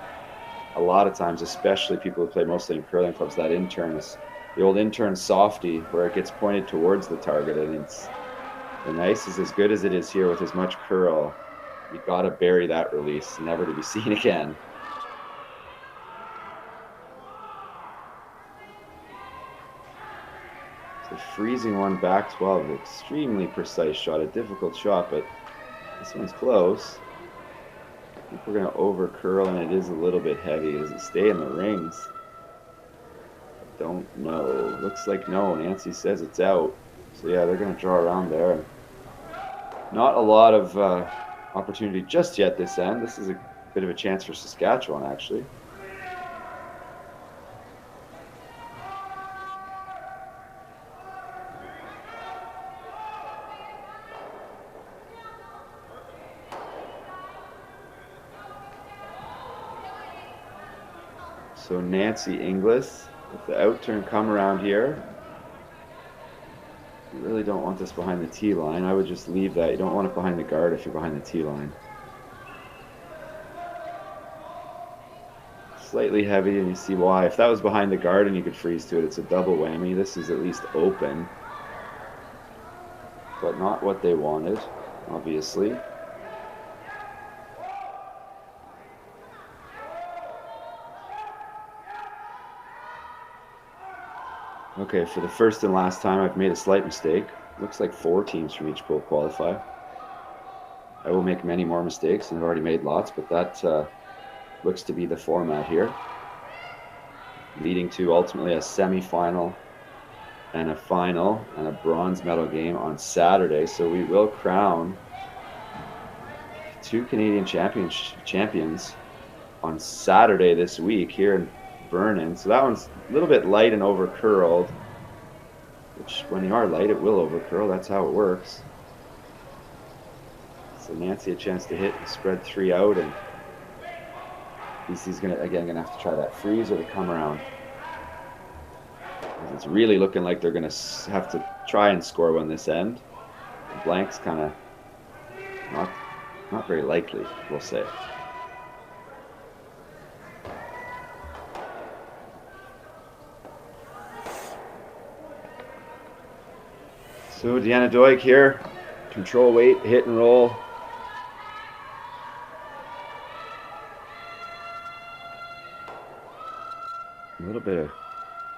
a lot of times, especially people who play mostly in curling clubs, that intern is the old intern softy, where it gets pointed towards the target, and it's the ice is as good as it is here with as much curl. You gotta bury that release, never to be seen again. So freezing one back 12, extremely precise shot, a difficult shot, but this one's close. I think we're gonna over curl, and it is a little bit heavy. Does it stay in the rings? I don't know. Looks like no. Nancy says it's out. So yeah, they're gonna draw around there. Not a lot of opportunity just yet this end. This is a bit of a chance for Saskatchewan, actually. So Nancy Inglis with the outturn come around here. You really don't want this behind the tee line. I would just leave that. You don't want it behind the guard if you're behind the tee line. Slightly heavy, and you see why. If that was behind the guard and you could freeze to it, it's a double whammy. This is at least open, but not what they wanted, obviously. Okay, for the first and last time, I've made a slight mistake. Looks like 4 teams from each pool qualify. I will make many more mistakes, and I've already made lots, but that looks to be the format here, leading to ultimately a semi-final and a final and a bronze medal game on Saturday. So we will crown 2 Canadian champions on Saturday this week here in Vernon. So that one's a little bit light and over curled, which when you are light, it will over curl. That's how it works. So Nancy a chance to hit and spread 3 out, and BC's gonna have to try that freeze or to come around. It's really looking like they're gonna have to try and score one this end. The blank's kind of not very likely, we'll say. So Deanna Doig here, control weight, hit and roll. A little bit of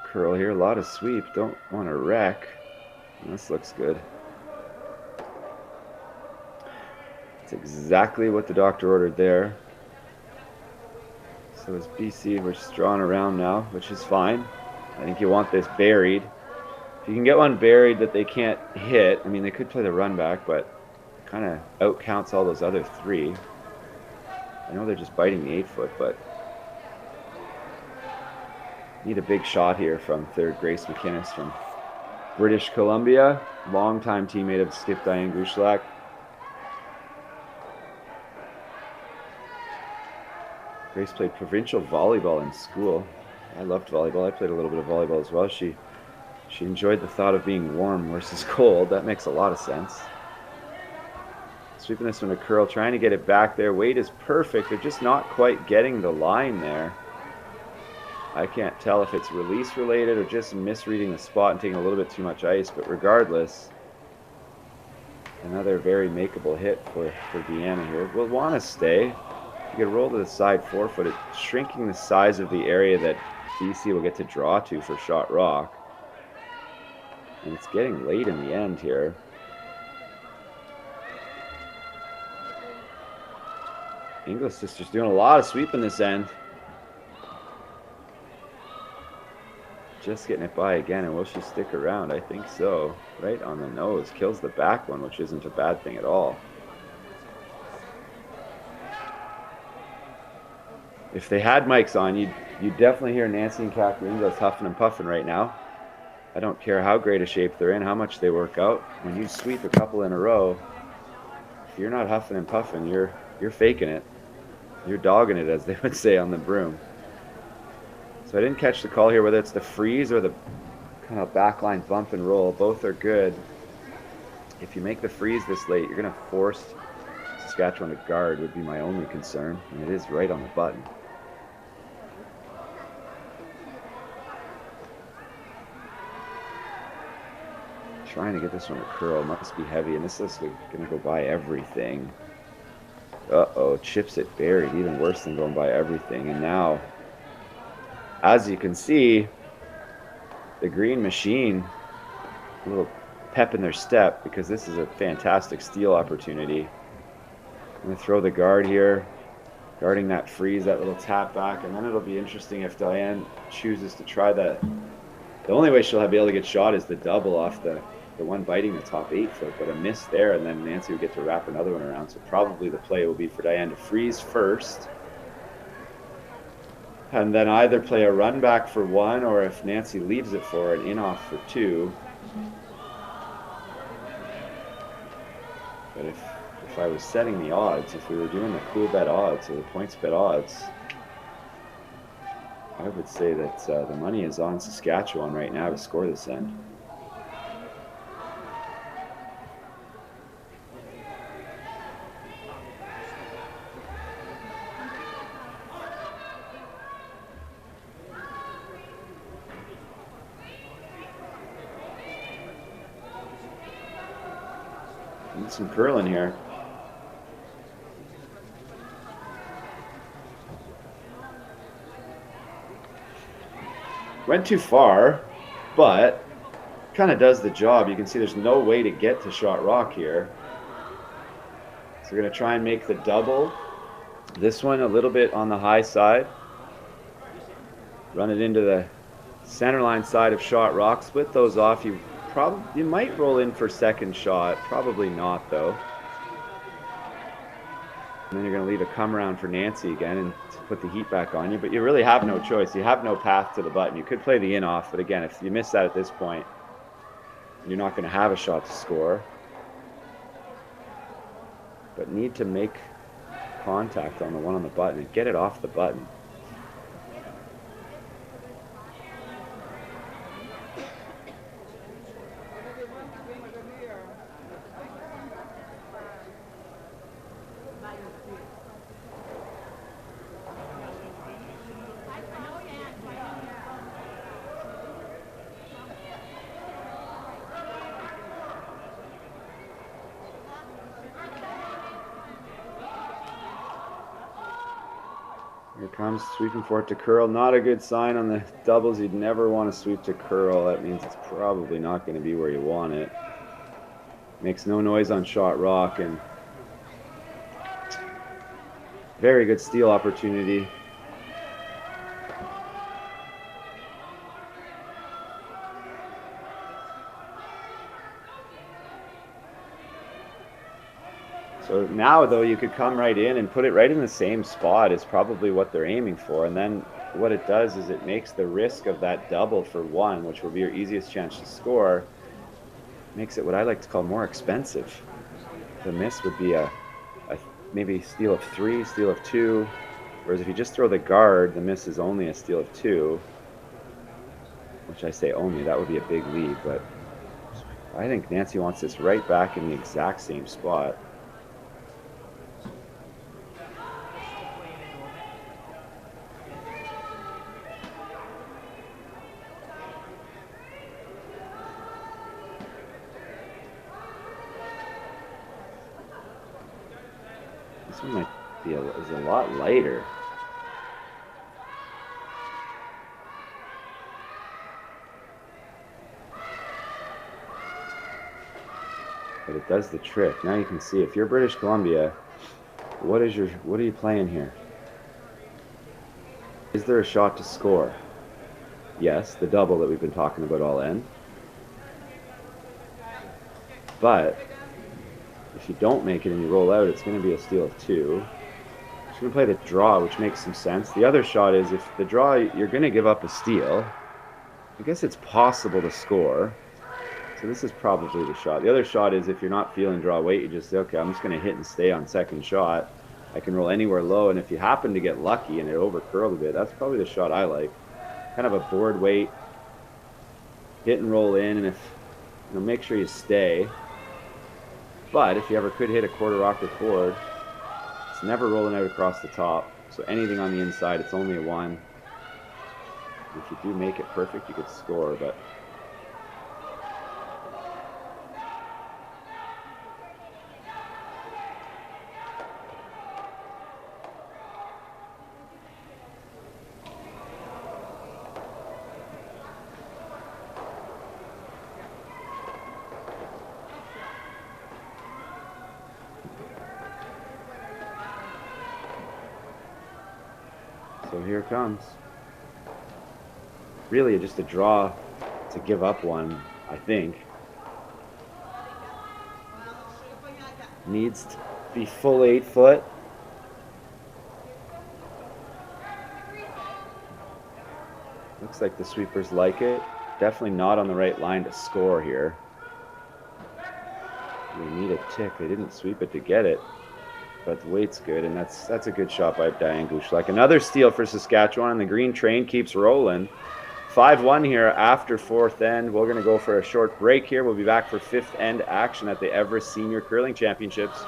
curl here, a lot of sweep. Don't want to wreck. This looks good. It's exactly what the doctor ordered there. So as BC, we're just drawing around now, which is fine. I think you want this buried. If you can get one buried that they can't hit, I mean, they could play the run back, but it kind of outcounts all those other 3. I know they're just biting the 8-foot, but need a big shot here from third Grace McInnes from British Columbia, longtime teammate of skip Diane Gushlak. Grace played provincial volleyball in school. I loved volleyball. I played a little bit of volleyball as well. She enjoyed the thought of being warm versus cold. That makes a lot of sense. Sweeping this one to curl, trying to get it back there. Weight is perfect. They're just not quite getting the line there. I can't tell if it's release related or just misreading the spot and taking a little bit too much ice, but regardless, another very makeable hit for Deanna here. We'll want to stay. You could roll to the side 4-foot. It's shrinking the size of the area that BC will get to draw to for shot rock. And it's getting late in the end here. Inglis sisters doing a lot of sweep in this end. Just getting it by again, and will she stick around? I think so. Right on the nose. Kills the back one, which isn't a bad thing at all. If they had mics on, you'd definitely hear Nancy and Catherine Inglis huffing and puffing right now. I don't care how great a shape they're in, how much they work out. When you sweep a couple in a row, if you're not huffing and puffing, you're faking it. You're dogging it, as they would say on the broom. So I didn't catch the call here, whether it's the freeze or the kind of backline bump and roll. Both are good. If you make the freeze this late, you're going to force Saskatchewan to guard, would be my only concern. And it is right on the button. Trying to get this one to curl. Must be heavy, and this is going to go by everything. Uh-oh, chips it buried. Even worse than going by everything. And now, as you can see, the green machine, a little pep in their step, because this is a fantastic steal opportunity. I'm going to throw the guard here, guarding that freeze, that little tap back, and then it'll be interesting if Diane chooses to try that. The only way she'll be able to get shot is the double off the one biting the top 8-foot, but a miss there, and then Nancy will get to wrap another one around. So probably the play will be for Diane to freeze first, and then either play a run back for 1, or if Nancy leaves it for an in-off for 2. But if I was setting the odds, if we were doing the cool bet odds or the points bet odds, I would say that the money is on Saskatchewan right now to score this end. Need some curling here. Went too far, but kind of does the job. You can see there's no way to get to shot rock here. So we're going to try and make the double. This one a little bit on the high side. Run it into the Centerline side of shot rock. Split those off. You might roll in for second shot. Probably not though. And then you're going to leave a come around for Nancy again and to put the heat back on you. But you really have no choice. You have no path to the button. You could play the in off, but again, if you miss that at this point, you're not going to have a shot to score. But need to make contact on the one on the button and get it off the button. Here comes sweeping for it to curl. Not a good sign on the doubles. You'd never want to sweep to curl. That means it's probably not going to be where you want it. Makes no noise on shot rock, and very good steal opportunity. So now, though, you could come right in and put it right in the same spot is probably what they're aiming for. And then what it does is it makes the risk of that double for one, which will be your easiest chance to score, makes it what I like to call more expensive. The miss would be a maybe steal of 3, steal of 2. Whereas if you just throw the guard, the miss is only a steal of 2. Which I say only, that would be a big lead. But I think Nancy wants this right back in the exact same spot. This one might be is a lot lighter. But it does the trick. Now you can see if you're British Columbia, what are you playing here? Is there a shot to score? Yes, the double that we've been talking about all end. But if you don't make it and you roll out, it's going to be a steal of 2. Just going to play the draw, which makes some sense. The other shot is if the draw, you're going to give up a steal. I guess it's possible to score. So this is probably the shot. The other shot is if you're not feeling draw weight, you just say, okay, I'm just going to hit and stay on second shot. I can roll anywhere low, and if you happen to get lucky and it over curled a bit, that's probably the shot I like. Kind of a board weight, hit and roll in, and if make sure you stay. But if you ever could hit a quarter rocket board, it's never rolling out across the top. So anything on the inside, it's only a 1. If you do make it perfect, you could score, but so here it comes. Really just a draw to give up one, I think. Needs to be full 8 foot. Looks like the sweepers like it. Definitely not on the right line to score here. We need a tick. They didn't sweep it to get it. But the weight's good, and that's a good shot by Diane Gushlik. Another steal for Saskatchewan, and the green train keeps rolling. 5-1 here after 4th end. We're going to go for a short break here. We'll be back for 5th end action at the Everest Senior Curling Championships.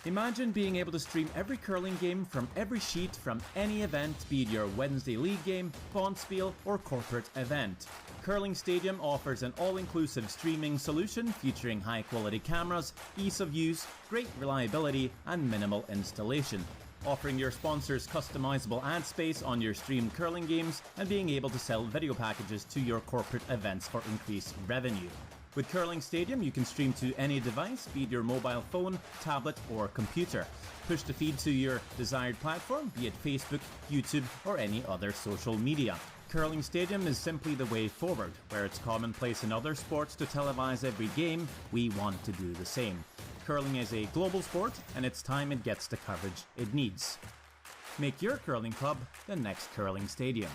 Imagine being able to stream every curling game from every sheet from any event, be it your Wednesday league game, bonspiel, or corporate event. Curling Stadium offers an all-inclusive streaming solution featuring high-quality cameras, ease of use, great reliability, and minimal installation. Offering your sponsors customizable ad space on your streamed curling games and being able to sell video packages to your corporate events for increased revenue. With Curling Stadium, you can stream to any device, be it your mobile phone, tablet, or computer. Push the feed to your desired platform, be it Facebook, YouTube, or any other social media. Curling Stadium is simply the way forward. Where it's commonplace in other sports to televise every game, we want to do the same. Curling is a global sport, and it's time it gets the coverage it needs. Make your curling club the next Curling Stadium.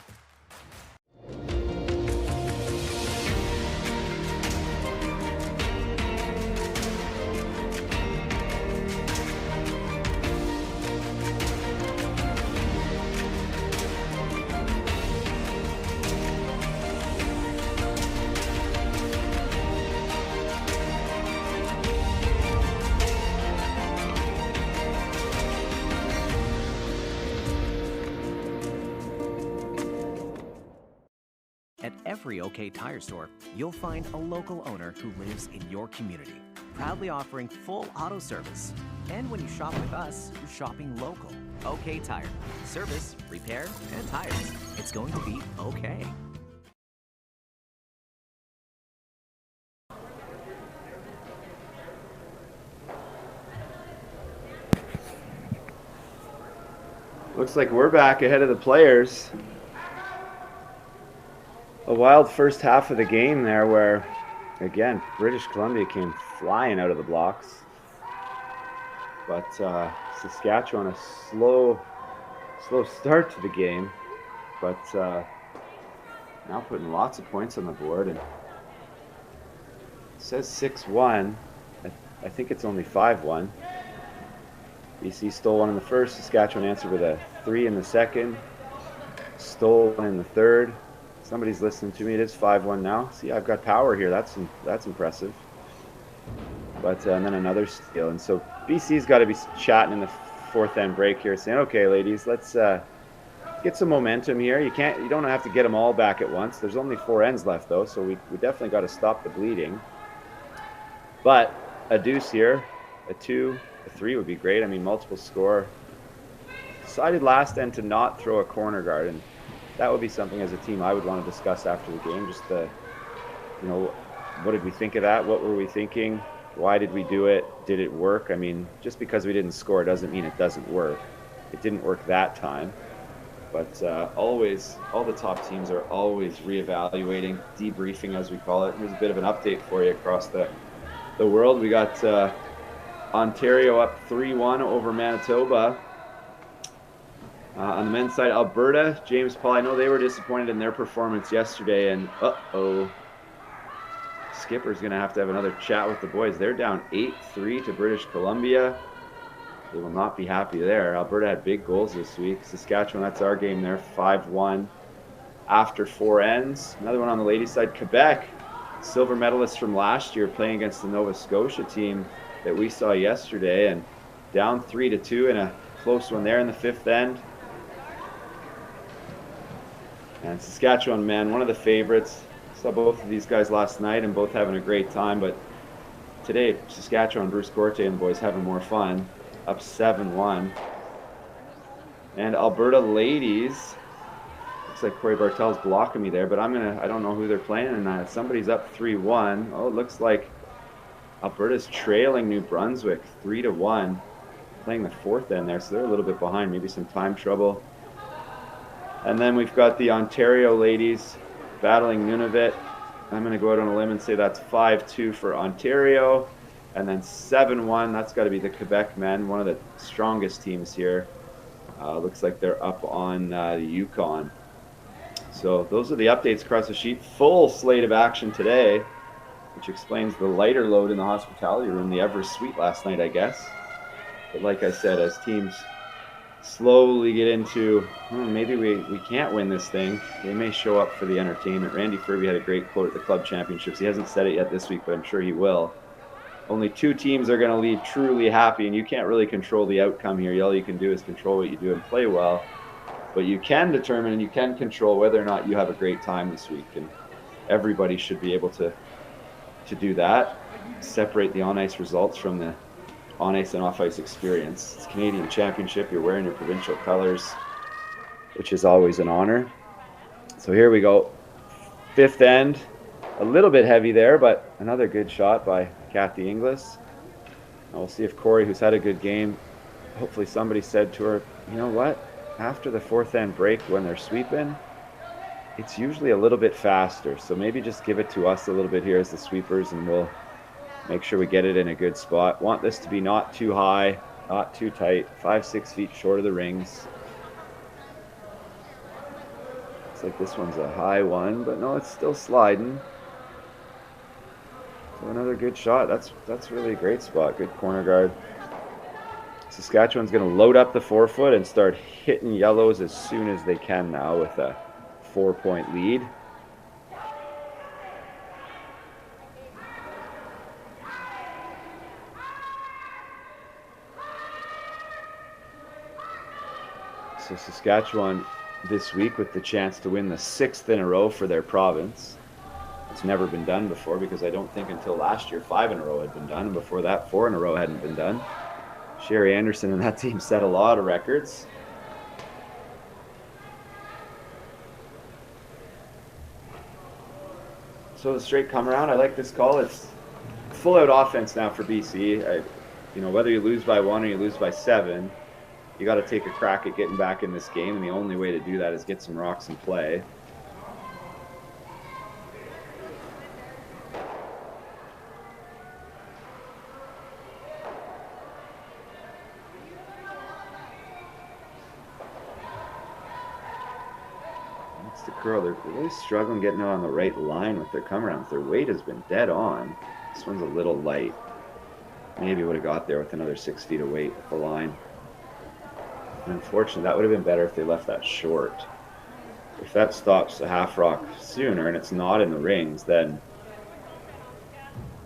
At every OK Tire store, you'll find a local owner who lives in your community, proudly offering full auto service. And when you shop with us, you're shopping local. OK Tire. Service, repair, and tires. It's going to be okay. Looks like we're back ahead of the players. A wild first half of the game there where, again, British Columbia came flying out of the blocks. But Saskatchewan, a slow start to the game. But now putting lots of points on the board. And it says 6-1. I think it's only 5-1. BC stole one in the first. Saskatchewan answered with a 3 in the second. Stole one in the third. Somebody's listening to me. It is 5-1 now. See, I've got power here. That's impressive. But and then another steal. And so BC's got to be chatting in the fourth end break here, saying, "Okay, ladies, let's get some momentum here. You don't have to get them all back at once. There's only 4 ends left though, so we definitely got to stop the bleeding. But a deuce here, a 2, a 3 would be great. I mean, multiple score. Decided last end to not throw a corner guard, and that would be something as a team I would want to discuss after the game. Just what did we think of that? What were we thinking? Why did we do it? Did it work? I mean, just because we didn't score doesn't mean it doesn't work. It didn't work that time. But always, all the top teams are always reevaluating, debriefing as we call it. Here's a bit of an update for you across the world. We got Ontario up 3-1 over Manitoba. On the men's side, Alberta, James Paul, I know they were disappointed in their performance yesterday, and Skipper's going to have another chat with the boys. They're down 8-3 to British Columbia. They will not be happy there. Alberta had big goals this week. Saskatchewan, that's our game there, 5-1 after 4 ends. Another one on the ladies' side, Quebec, silver medalists from last year, playing against the Nova Scotia team that we saw yesterday, and down 3-2 in a close one there in the 5th end. And Saskatchewan, man, one of the favorites. Saw both of these guys last night and both having a great time. But today, Saskatchewan, Bruce Gorte and the boys having more fun. Up 7-1. And Alberta ladies. Looks like Corey Bartel's blocking me there, but I don't know who they're playing. And somebody's up 3-1. Oh, it looks like Alberta's trailing New Brunswick 3-1. Playing the 4th end there, so they're a little bit behind. Maybe some time trouble. And then we've got the Ontario ladies battling Nunavut. I'm going to go out on a limb and say that's 5-2 for Ontario. And then 7-1, that's got to be the Quebec men, one of the strongest teams here. Looks like they're up on the Yukon. So those are the updates across the sheet. Full slate of action today, which explains the lighter load in the hospitality room, the Everest suite last night, I guess. But like I said, as teams slowly get into, maybe we can't win this thing, they may show up for the entertainment. Randy Furby had a great quote at the club championships. He hasn't said it yet this week, but I'm sure he will. Only 2 teams are going to leave truly happy, and you can't really control the outcome here. All you can do is control what you do and play well. But you can determine and you can control whether or not you have a great time this week. And everybody should be able to do that. Separate the on-ice results from the on-ice and off-ice experience. It's Canadian Championship. You're wearing your provincial colors, which is always an honor. So here we go. 5th end. A little bit heavy there, but Another good shot by Kathy Inglis. And we'll see if Corey, who's had a good game, hopefully somebody said to her, you know what? After the fourth end break, when they're sweeping, it's usually a little bit faster. So maybe just give it to us a little bit here as the sweepers, and we'll make sure we get it in a good spot. Want this to be not too high, not too tight, 5-6 feet short of the rings. Looks like this one's a high one, but no, it's still sliding. So another good shot. That's really a great spot. Good corner guard. Saskatchewan's going to load up the 4-foot and start hitting yellows as soon as they can now with a 4-point lead. So Saskatchewan this week with the chance to win the 6th in a row for their province. It's never been done before, because I don't think until last year 5 in a row had been done, and before that 4 in a row hadn't been done. Sherry Anderson and that team set a lot of records. So the straight come around, I like this call. It's full out offense now for BC. You know, whether you lose by 1 or you lose by 7, you got to take a crack at getting back in this game, and the only way to do that is get some rocks in play. That's the curl. They're really struggling getting it on the right line with their come arounds. Their weight has been dead on. This one's a little light. Maybe would have got there with another 6 feet of weight with the line. Unfortunately, that would have been better if they left that short. If that stops the half rock sooner and it's not in the rings, then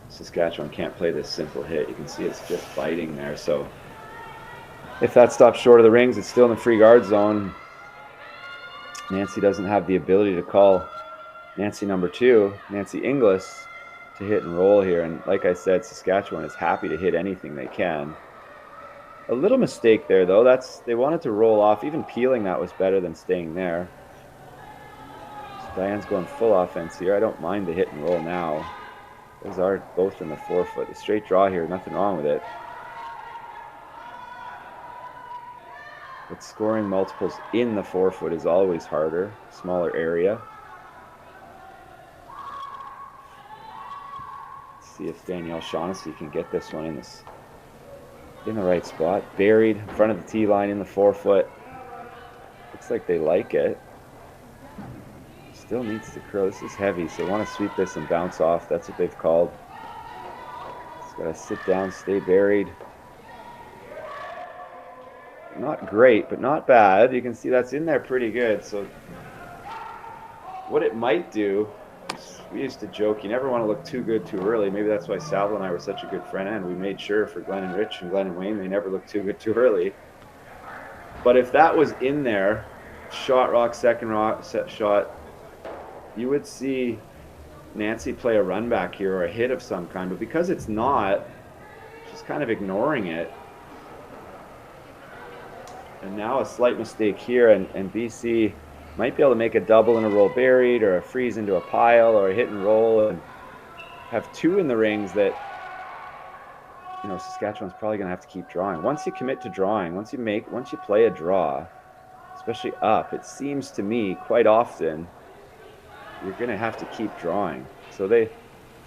Saskatchewan can't play this simple hit. You can see it's just biting there. So if that stops short of the rings, it's still in the free guard zone. Nancy doesn't have the ability to call Nancy number 2, Nancy Inglis, to hit and roll here. And like I said, Saskatchewan is happy to hit anything they can. A little mistake there, though. They wanted to roll off. Even peeling that was better than staying there. So Diane's going full offense here. I don't mind the hit and roll now. Those are both in the 4-foot. The straight draw here, nothing wrong with it. But scoring multiples in the 4-foot is always harder. Smaller area. Let's see if Danielle Shaughnessy can get this one in the right spot. Buried in front of the tee line in the 4-foot. Looks like they like it. Still needs to curl. This is heavy, so they want to sweep this and bounce off. That's what they've called. It's got to sit down, stay buried. Not great, but not bad. You can see that's in there pretty good. So what it might do, we used to joke, you never want to look too good too early. Maybe that's why Sal and I were such a good friend, and we made sure for Glenn and Rich and Glenn and Wayne, they never look too good too early. But if that was in there, shot rock, second rock, set shot, you would see Nancy play a run back here or a hit of some kind. But because it's not, she's kind of ignoring it. And now a slight mistake here, and BC might be able to make a double and a roll buried, or a freeze into a pile, or a hit and roll, and have 2 in the rings that, you know, Saskatchewan's probably going to have to keep drawing. Once you commit to drawing, once you play a draw, especially up, it seems to me quite often you're going to have to keep drawing. So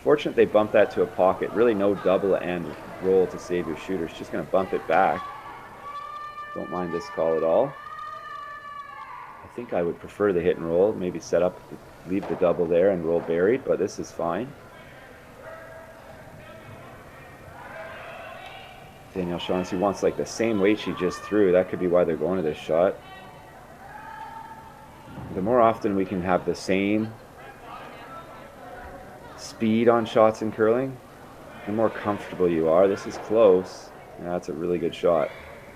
fortunate they bumped that to a pocket. Really no double and roll to save your shooters. Just going to bump it back. Don't mind this call at all. I think I would prefer the hit and roll. Maybe set up, leave the double there and roll buried, but this is fine. Danielle Shaughnessy wants like the same weight she just threw. That could be why they're going to this shot. The more often we can have the same speed on shots in curling, the more comfortable you are. This is close. Yeah, that's a really good shot.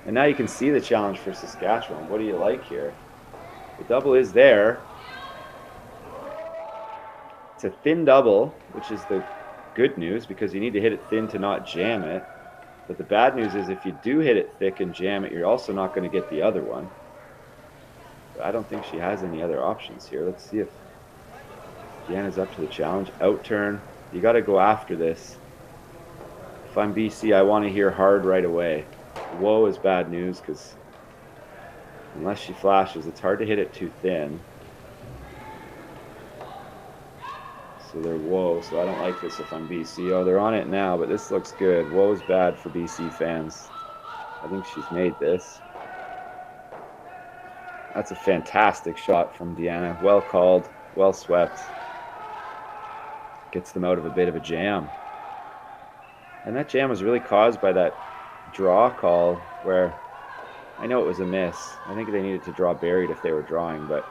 And now you can see the challenge for Saskatchewan. What do you like here? The double is there. It's a thin double, which is the good news, because you need to hit it thin to not jam it. But the bad news is if you do hit it thick and jam it, you're also not going to get the other one. But I don't think she has any other options here. Let's see if Deanna's up to the challenge. Out turn. You got to go after this. If I'm BC, I want to hear hard right away. Whoa is bad news because unless she flashes, it's hard to hit it too thin. So they're whoa, so I don't like this if I'm BC. Oh, they're on it now, but this looks good. Whoa is bad for BC fans. I think she's made this. That's a fantastic shot from Deanna. Well called, well swept. Gets them out of a bit of a jam. And that jam was really caused by that draw call where I know it was a miss. I think they needed to draw buried if they were drawing, but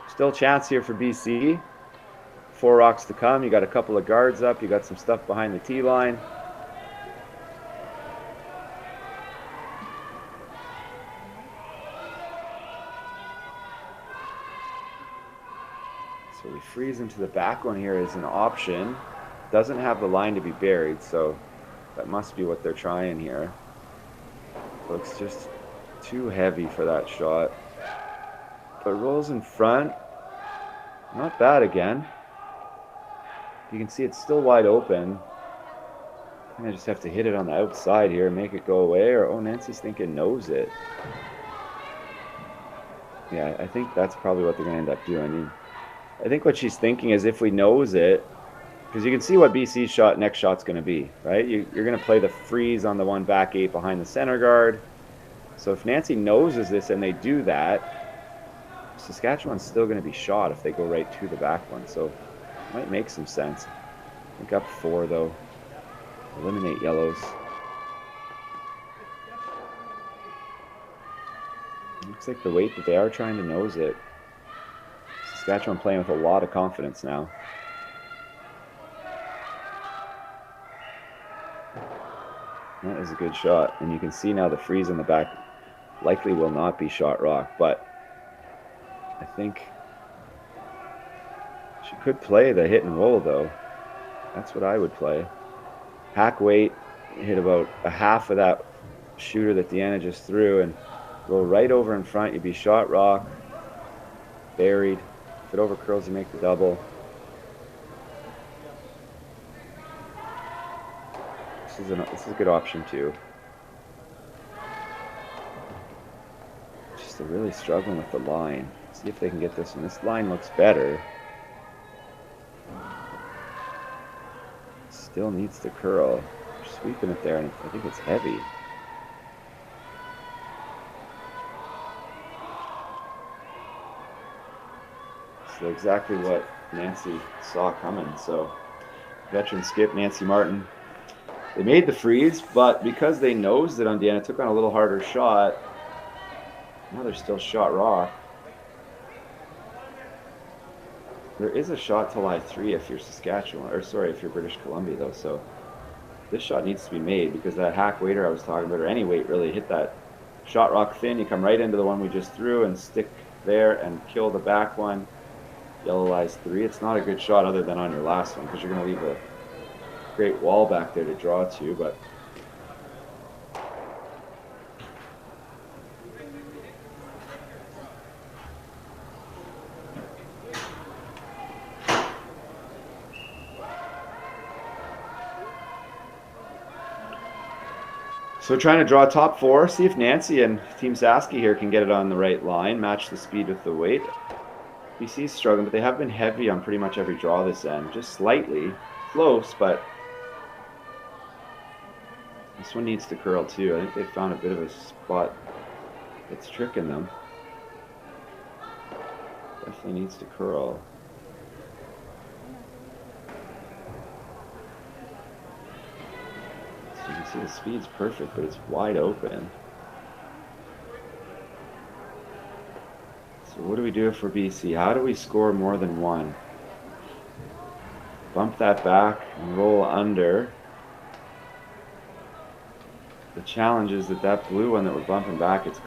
still a chance here for BC. 4 rocks to come. You got a couple of guards up. You got some stuff behind the tee line. So we freeze into the back one here as an option. Doesn't have the line to be buried, so that must be what they're trying here. Looks just too heavy for that shot. But rolls in front. Not bad again. You can see it's still wide open. I just have to hit it on the outside here and make it go away. Or, oh, Nancy's thinking knows it. Yeah, I think that's probably what they're going to end up doing. I think what she's thinking is if we nose it, because you can see what BC's next shot's going to be, right? You're going to play the freeze on the one back 8 behind the center guard. So if Nancy noses this and they do that, Saskatchewan's still going to be shot if they go right to the back one. So it might make some sense. I think up 4 though. Eliminate yellows. Looks like the weight that they are trying to nose it. Saskatchewan playing with a lot of confidence now. That is a good shot. And you can see now the freeze in the back likely will not be shot rock, but I think she could play the hit and roll though. That's what I would play. Hack weight, hit about a half of that shooter that Deanna just threw and roll right over in front. You'd be shot rock, buried. If it over curls, you make the double. This is a good option too. Just they're really struggling with the line. See if they can get this one. This line looks better. Still needs to curl. They're sweeping it there, and I think it's heavy. So exactly what Nancy saw coming. So veteran skip Nancy Martin. They made the freeze, but because they nosed it on Deanna, took on a little harder shot. Now they're still shot rock. There is a shot to lie 3 if you're Saskatchewan, or sorry, if you're British Columbia though. So this shot needs to be made because that hack waiter I was talking about, or any weight really, hit that shot rock thin. You come right into the one we just threw and stick there and kill the back one. Yellow lies 3. It's not a good shot other than on your last one because you're going to leave a great wall back there to draw to, but so trying to draw top 4, see if Nancy and Team Sasky here can get it on the right line, match the speed with the weight. BC's struggling, but they have been heavy on pretty much every draw this end, just slightly close, but this one needs to curl too. I think they found a bit of a spot that's tricking them. Definitely needs to curl. So you can see the speed's perfect, but it's wide open. So what do we do if we're BC? How do we score more than 1? Bump that back and roll under. The challenge is that that blue one that we're bumping back, it's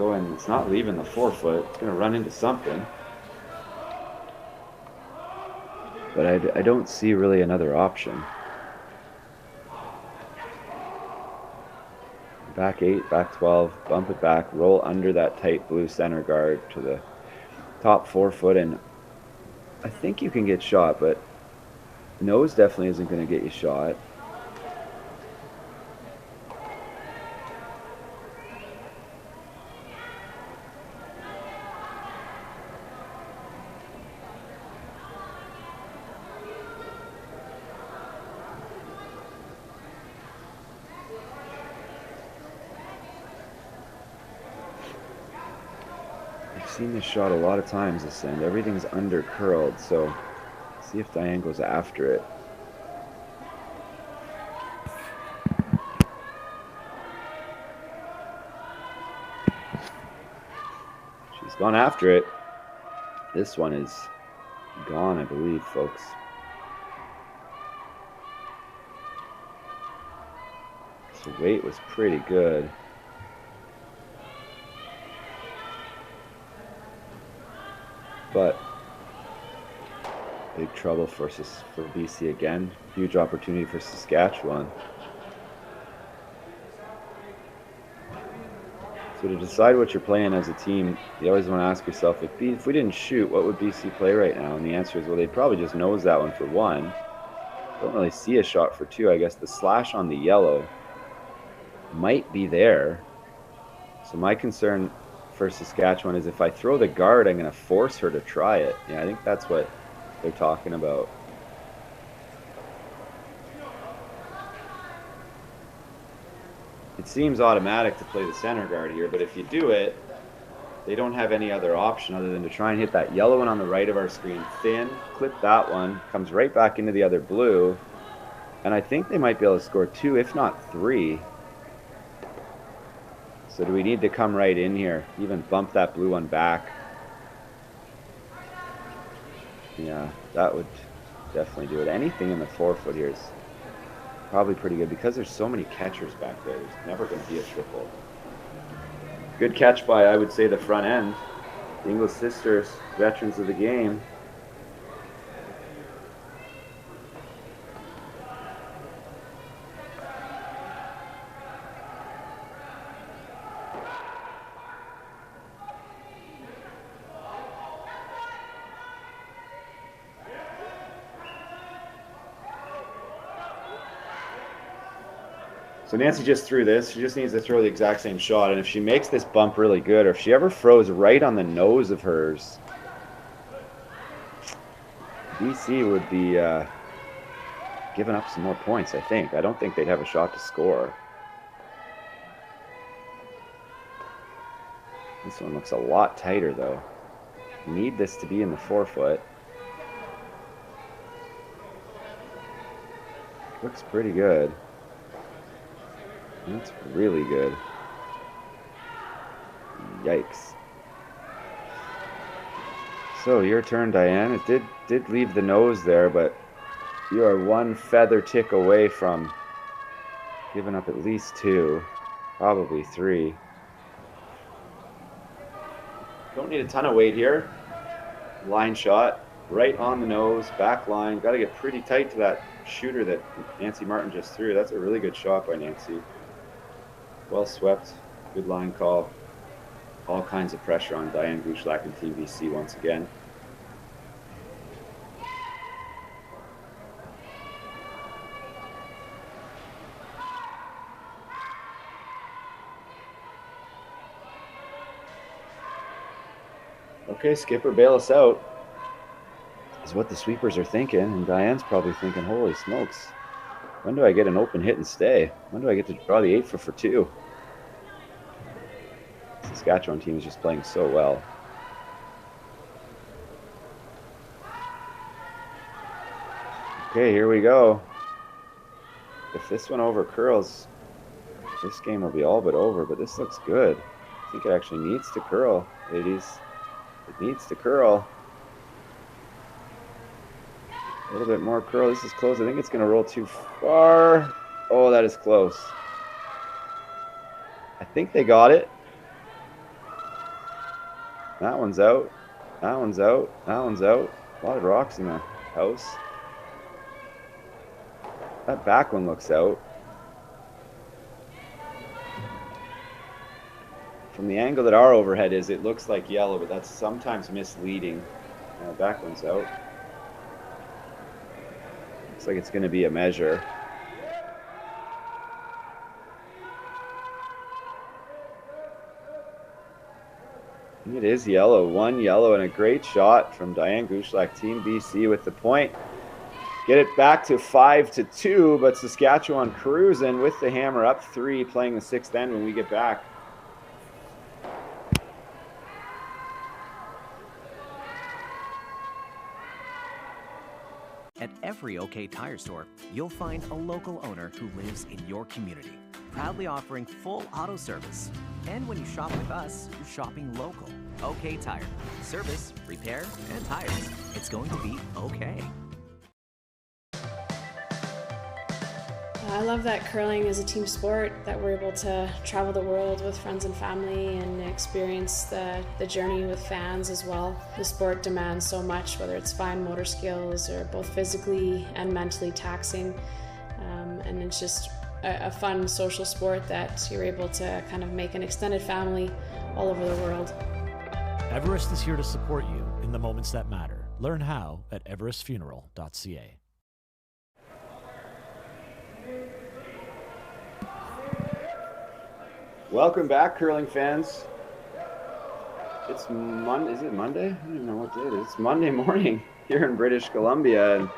not leaving the 4-foot. It's going to run into something. But I don't see really another option. Back 8, back 12, bump it back, roll under that tight blue center guard to the top 4-foot, and I think you can get shot, but nose definitely isn't going to get you shot. I've seen this shot a lot of times this end. Everything's under curled, so see if Diane goes after it. She's gone after it. This one is gone, I believe, folks. So weight was pretty good. But big trouble for BC again. Huge opportunity for Saskatchewan. So to decide what you're playing as a team, you always want to ask yourself, if we didn't shoot, what would BC play right now? And the answer is, well, they'd probably just nose that one for one. Don't really see a shot for two. I guess the slash on the yellow might be there. So my concern for Saskatchewan is if I throw the guard, I'm going to force her to try it. Yeah, I think that's what they're talking about. It seems automatic to play the center guard here, but if you do it, they don't have any other option other than to try and hit that yellow one on the right of our screen thin, clip that one, comes right back into the other blue, and I think they might be able to score two, if not three. So do we need to come right in here, even bump that blue one back? Yeah, that would definitely do it. Anything in the 4-foot here is probably pretty good because there's so many catchers back there. There's never going to be a triple. Good catch by, I would say, the front end. The English sisters, veterans of the game. So Nancy just threw this. She just needs to throw the exact same shot. And if she makes this bump really good, or if she ever froze right on the nose of hers, BC would be giving up some more points, I think. I don't think they'd have a shot to score. This one looks a lot tighter, though. Need this to be in the 4-foot. Looks pretty good. That's really good. Yikes. So your turn, Diane. It did leave the nose there, but you are one feather tick away from giving up at least two, probably three. Don't need a ton of weight here. Line shot, right on the nose, back line. Got to get pretty tight to that shooter that Nancy Martin just threw. That's a really good shot by Nancy. Well swept, good line call. All kinds of pressure on Diane Gushlak and Team BC once again. Okay, skipper, bail us out, is what the sweepers are thinking, and Diane's probably thinking, holy smokes, when do I get an open hit and stay? When do I get to draw the 8-foot for two? Saskatchewan team is just playing so well. Okay, here we go. If this one over curls, this game will be all but over, but this looks good. I think it actually needs to curl, ladies. It needs to curl. A little bit more curl. This is close. I think it's going to roll too far. Oh, that is close. I think they got it. That one's out. That one's out. That one's out. A lot of rocks in the house. That back one looks out. From the angle that our overhead is, it looks like yellow, but that's sometimes misleading. Back one's out. Looks like it's going to be a measure. It is yellow. One yellow and a great shot from Diane Gushlak, Team BC with the point. Get it back to 5-2, but Saskatchewan cruising with the hammer up 3, playing the 6th end when we get back. At every OK Tire store, you'll find a local owner who lives in your community, proudly offering full auto service. And when you shop with us, you're shopping local. OK Tire. Service, repair, and tires. It's going to be okay. I love that curling is a team sport, that we're able to travel the world with friends and family and experience the journey with fans as well. The sport demands so much, whether it's fine motor skills or both physically and mentally taxing. And it's just a fun social sport that you're able to kind of make an extended family all over the world. Everest is here to support you in the moments that matter. Learn how at everestfuneral.ca. Welcome back, curling fans. It's Monday. Is it Monday? I don't even know what day it is. It's Monday morning here in British Columbia. And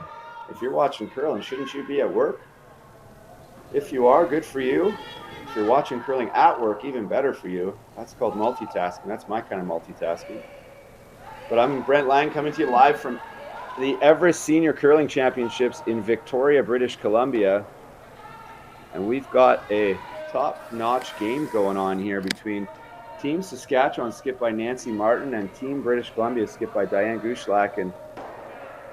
if you're watching curling, shouldn't you be at work? If you are, good for you. If you're watching curling at work, even better for you. That's called multitasking. That's my kind of multitasking. But I'm Brent Lang, coming to you live from the Everest Senior Curling Championships in Victoria, British Columbia. And we've got a top-notch game going on here between Team Saskatchewan, skipped by Nancy Martin, and Team British Columbia, skipped by Diane Gushlak. And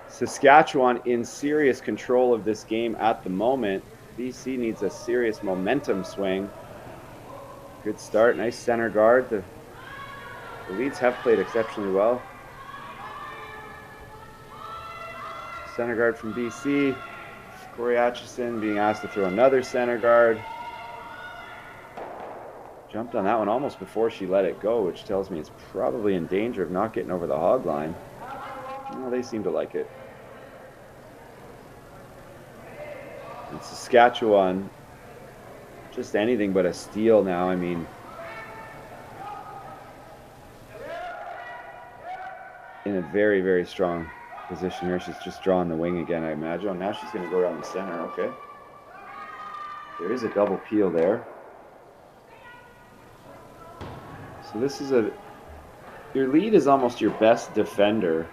Saskatchewan in serious control of this game at the moment. BC needs a serious momentum swing. Good start, nice center guard. The leads have played exceptionally well. Center guard from BC. Corey Atchison being asked to throw another center guard. Jumped on that one almost before she let it go, which tells me it's probably in danger of not getting over the hog line. Well, they seem to like it. And Saskatchewan, just anything but a steal now. I mean, in a very, very strong position here. She's just drawing the wing again, I imagine. Oh, now she's going to go around the center. Okay. There is a double peel there. So this is your lead is almost your best defender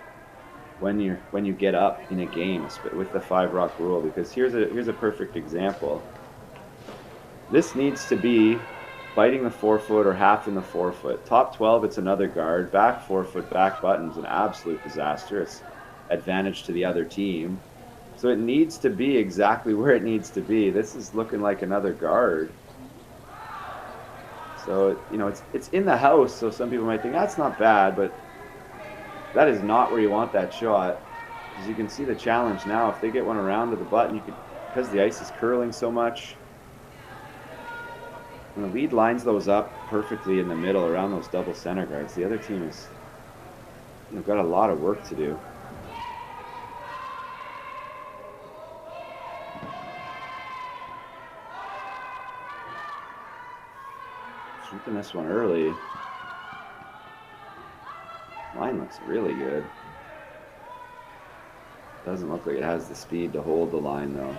when you get up in a game with the 5-rock rule, because here's a perfect example. This needs to be biting the forefoot or half in the forefoot. Top 12, it's another guard. Back forefoot, back button's an absolute disaster. It's advantage to the other team. So it needs to be exactly where it needs to be. This is looking like another guard. So, you know, it's in the house, so some people might think that's not bad, but that is not where you want that shot. As you can see the challenge now, if they get one around to the button, you could, because the ice is curling so much, when the lead lines those up perfectly in the middle around those double center guards, the other team has, you know, got a lot of work to do. Shooting this one early. Line looks really good. Doesn't look like it has the speed to hold the line though.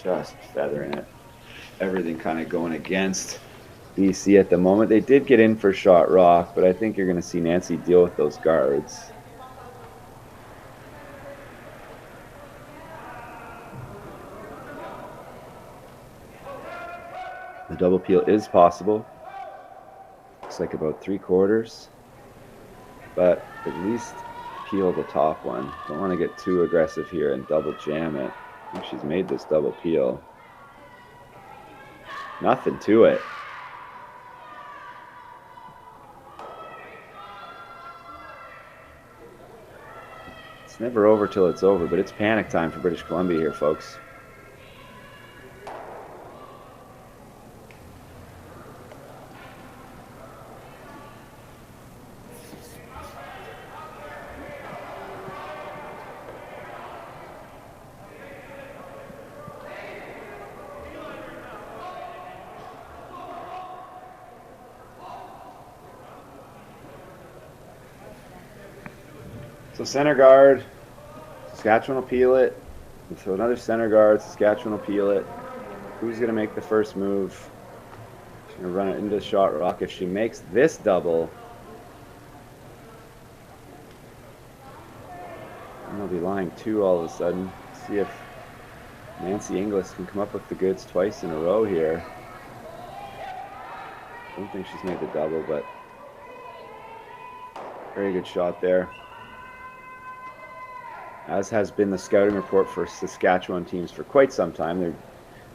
Just feathering it. Everything kind of going against BC at the moment. They did get in for shot rock, but I think you're going to see Nancy deal with those guards. The double peel is possible. Looks like about 3/4, but at least peel the top one. Don't want to get too aggressive here and double jam it. I think she's made this double peel. Nothing to it. It's never over till it's over, but it's panic time for British Columbia here, folks. So center guard, Saskatchewan will peel it. And so another center guard, Saskatchewan will peel it. Who's going to make the first move? She's going to run it into shot rock. If she makes this double, then they'll be lying 2 all of a sudden. See if Nancy Inglis can come up with the goods twice in a row here. I don't think she's made the double, but very good shot there. As has been the scouting report for Saskatchewan teams for quite some time. They're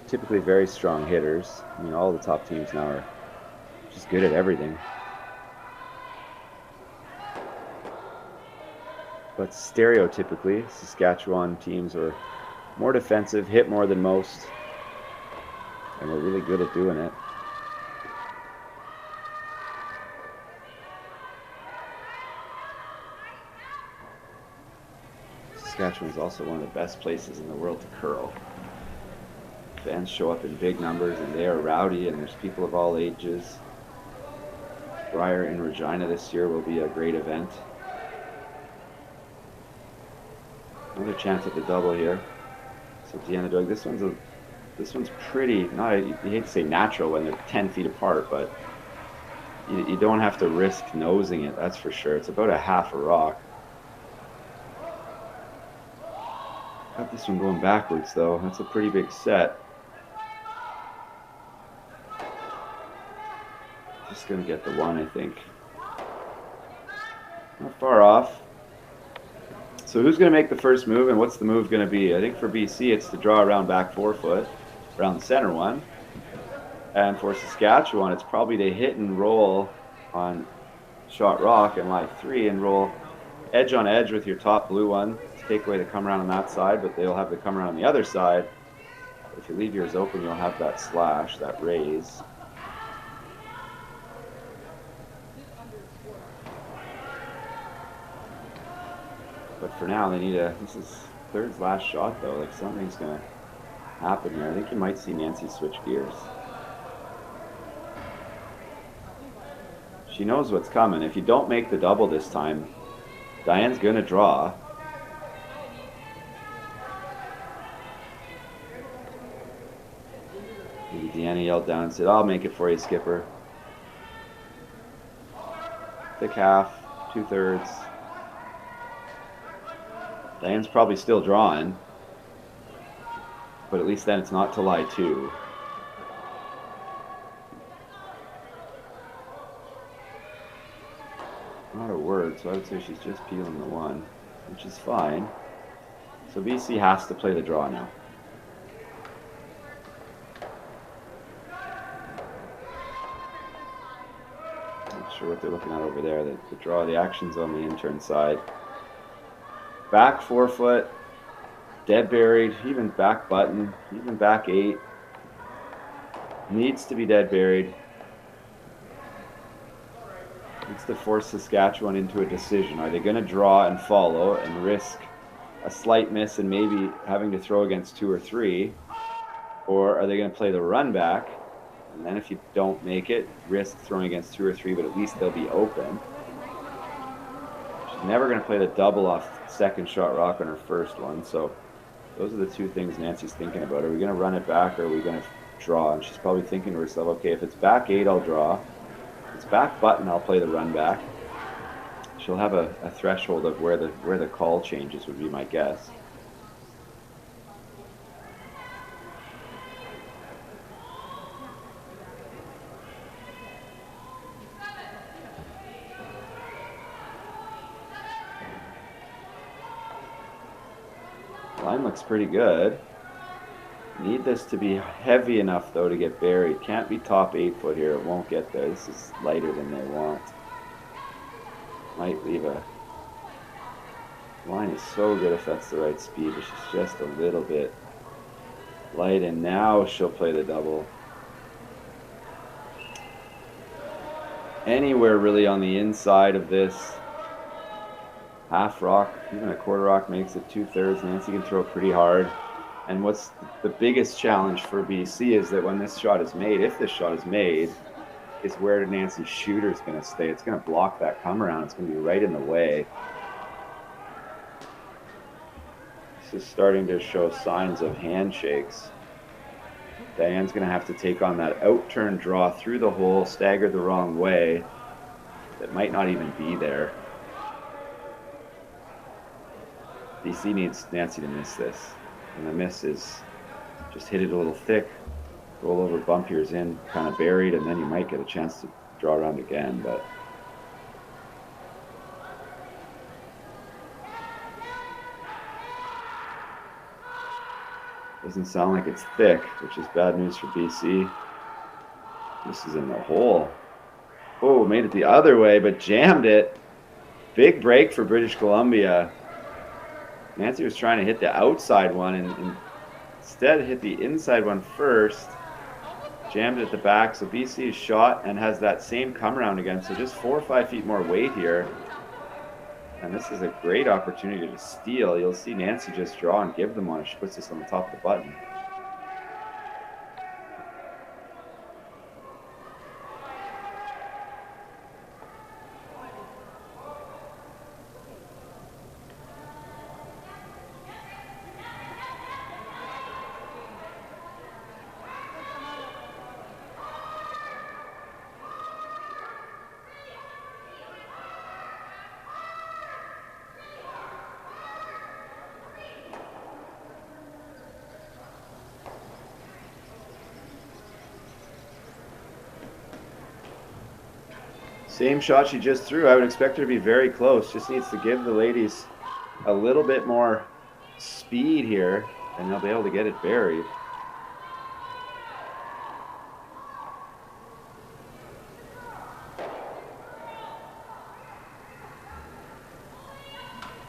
typically very strong hitters. I mean, all the top teams now are just good at everything. But stereotypically, Saskatchewan teams are more defensive, hit more than most, and we're really good at doing it. Saskatchewan is also one of the best places in the world to curl. Fans show up in big numbers and they are rowdy, and there's people of all ages. Briar in Regina this year will be a great event. Another chance at the double here. So Deanna Doig, this one's pretty, not, you hate to say natural when they're 10 feet apart, but you don't have to risk nosing it, that's for sure. It's about a half a rock. Got this one going backwards though. That's a pretty big set. Just gonna get the one, I think. Not far off. So who's gonna make the first move, and what's the move gonna be? I think for BC it's to draw around back 4-foot, around the center one. And for Saskatchewan, it's probably to hit and roll on shot rock and lie 3 and roll edge on edge with your top blue one. Take away the come around on that side, but they'll have the come around on the other side. If you leave yours open, you'll have that slash, that raise. But for now, they need this is Third's last shot though, like something's gonna happen here. I think you might see Nancy switch gears. She knows what's coming. If you don't make the double this time, Diane's gonna draw. Maybe Deanna yelled down and said, "I'll make it for you, Skipper." Thick half, 2/3. Diane's probably still drawing, but at least then it's not to lie 2. Not a word, so I would say she's just peeling the 1, which is fine. So BC has to play the draw now. Not sure what they're looking at over there. The draw, the action's on the intern side. Back 4-foot, dead buried, even back button, even back 8. Needs to be dead buried. Needs to force Saskatchewan into a decision. Are they going to draw and follow and risk a slight miss and maybe having to throw against 2 or 3? Or are they going to play the run back? And then if you don't make it, risk throwing against 2 or 3, but at least they'll be open. She's never going to play the double off second shot rock on her first one. So those are the 2 things Nancy's thinking about. Are we going to run it back, or are we going to draw? And she's probably thinking to herself, okay, if it's back 8, I'll draw. If it's back button, I'll play the run back. She'll have a threshold of where the call changes, would be my guess. Line looks pretty good. Need this to be heavy enough though to get buried. Can't be top 8-foot here. It won't get there. This is lighter than they want. Might leave a... Line is so good if that's the right speed, but she's just a little bit light, and now she'll play the double. Anywhere really on the inside of this half rock, even a quarter rock makes it 2/3. Nancy can throw pretty hard. And what's the biggest challenge for BC is that when this shot is made, if this shot is made, is where Nancy's shooter is going to stay. It's going to block that come around. It's going to be right in the way. This is starting to show signs of handshakes. Diane's going to have to take on that out-turn draw through the hole, stagger the wrong way. That might not even be there. BC needs Nancy to miss this. And the miss is just hit it a little thick, roll over bump yours in, kind of buried, and then you might get a chance to draw around again. But doesn't sound like it's thick, which is bad news for BC. This is in the hole. Oh, made it the other way, but jammed it. Big break for British Columbia. Nancy was trying to hit the outside one and instead hit the inside one first. Jammed it at the back, so BC is shot and has that same come around again. So just 4 or 5 feet more weight here. And this is a great opportunity to steal. You'll see Nancy just draw and give them one if she puts this on the top of the button. Same shot she just threw. I would expect her to be very close. Just needs to give the ladies a little bit more speed here, and they'll be able to get it buried.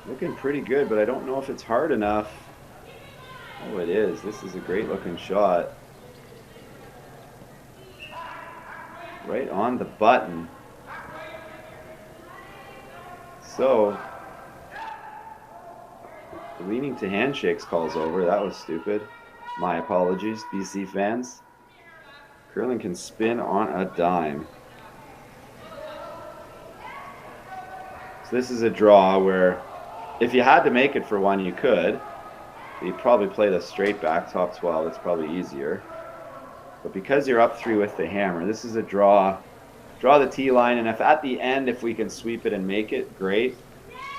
Looking pretty good, but I don't know if it's hard enough. Oh, it is. This is a great looking shot. Right on the button. So, the leaning to handshakes calls over. That was stupid. My apologies, BC fans. Curling can spin on a dime. So this is a draw where if you had to make it for one, you could. You'd probably play the straight back, top 12. It's probably easier. But because you're up 3 with the hammer, this is a draw. Draw the tee line, and if at the end, if we can sweep it and make it, great.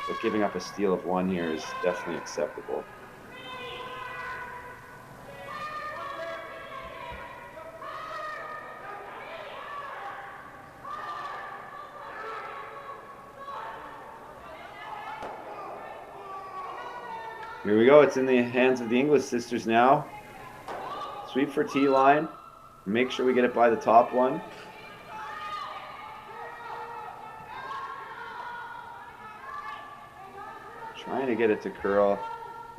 But giving up a steal of 1 here is definitely acceptable. Here we go. It's in the hands of the English sisters now. Sweep for tee line. Make sure we get it by the top one. Trying to get it to curl.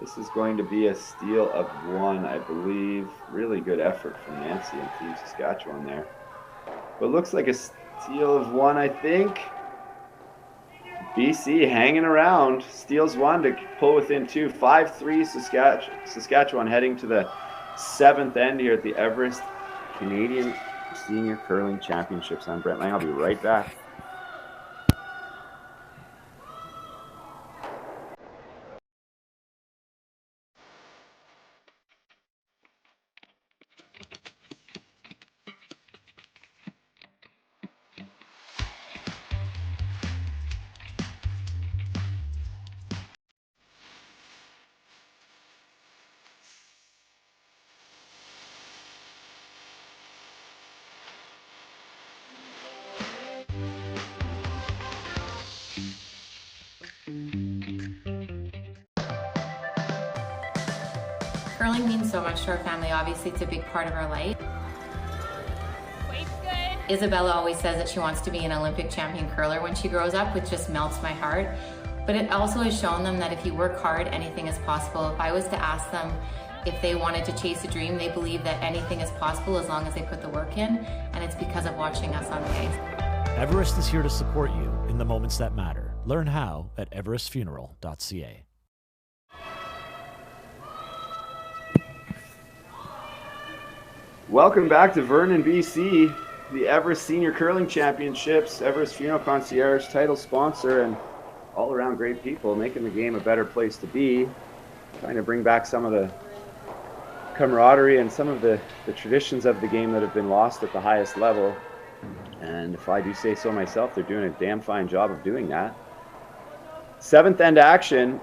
This is going to be a steal of 1, I believe. Really good effort from Nancy and Team Saskatchewan there. But looks like a steal of 1, I think. BC hanging around. Steals 1 to pull within 2. 5-3 Saskatchewan heading to the 7th end here at the Everest Canadian Senior Curling Championships. I'm Brent Lang. I'll be right back. Curling means so much to our family. Obviously, it's a big part of our life. Wait's good. Isabella always says that she wants to be an Olympic champion curler when she grows up, which just melts my heart. But it also has shown them that if you work hard, anything is possible. If I was to ask them if they wanted to chase a dream, they believe that anything is possible as long as they put the work in, and it's because of watching us on the ice. Everest is here to support you in the moments that matter. Learn how at everestfuneral.ca. Welcome back to Vernon, BC, the Everest Senior Curling Championships. Everest Funeral Concierge, title sponsor, and all-around great people making the game a better place to be. trying to bring back some of the camaraderie and some of the traditions of the game that have been lost at the highest level. And if I do say so myself, they're doing a damn fine job of doing that. Seventh end action.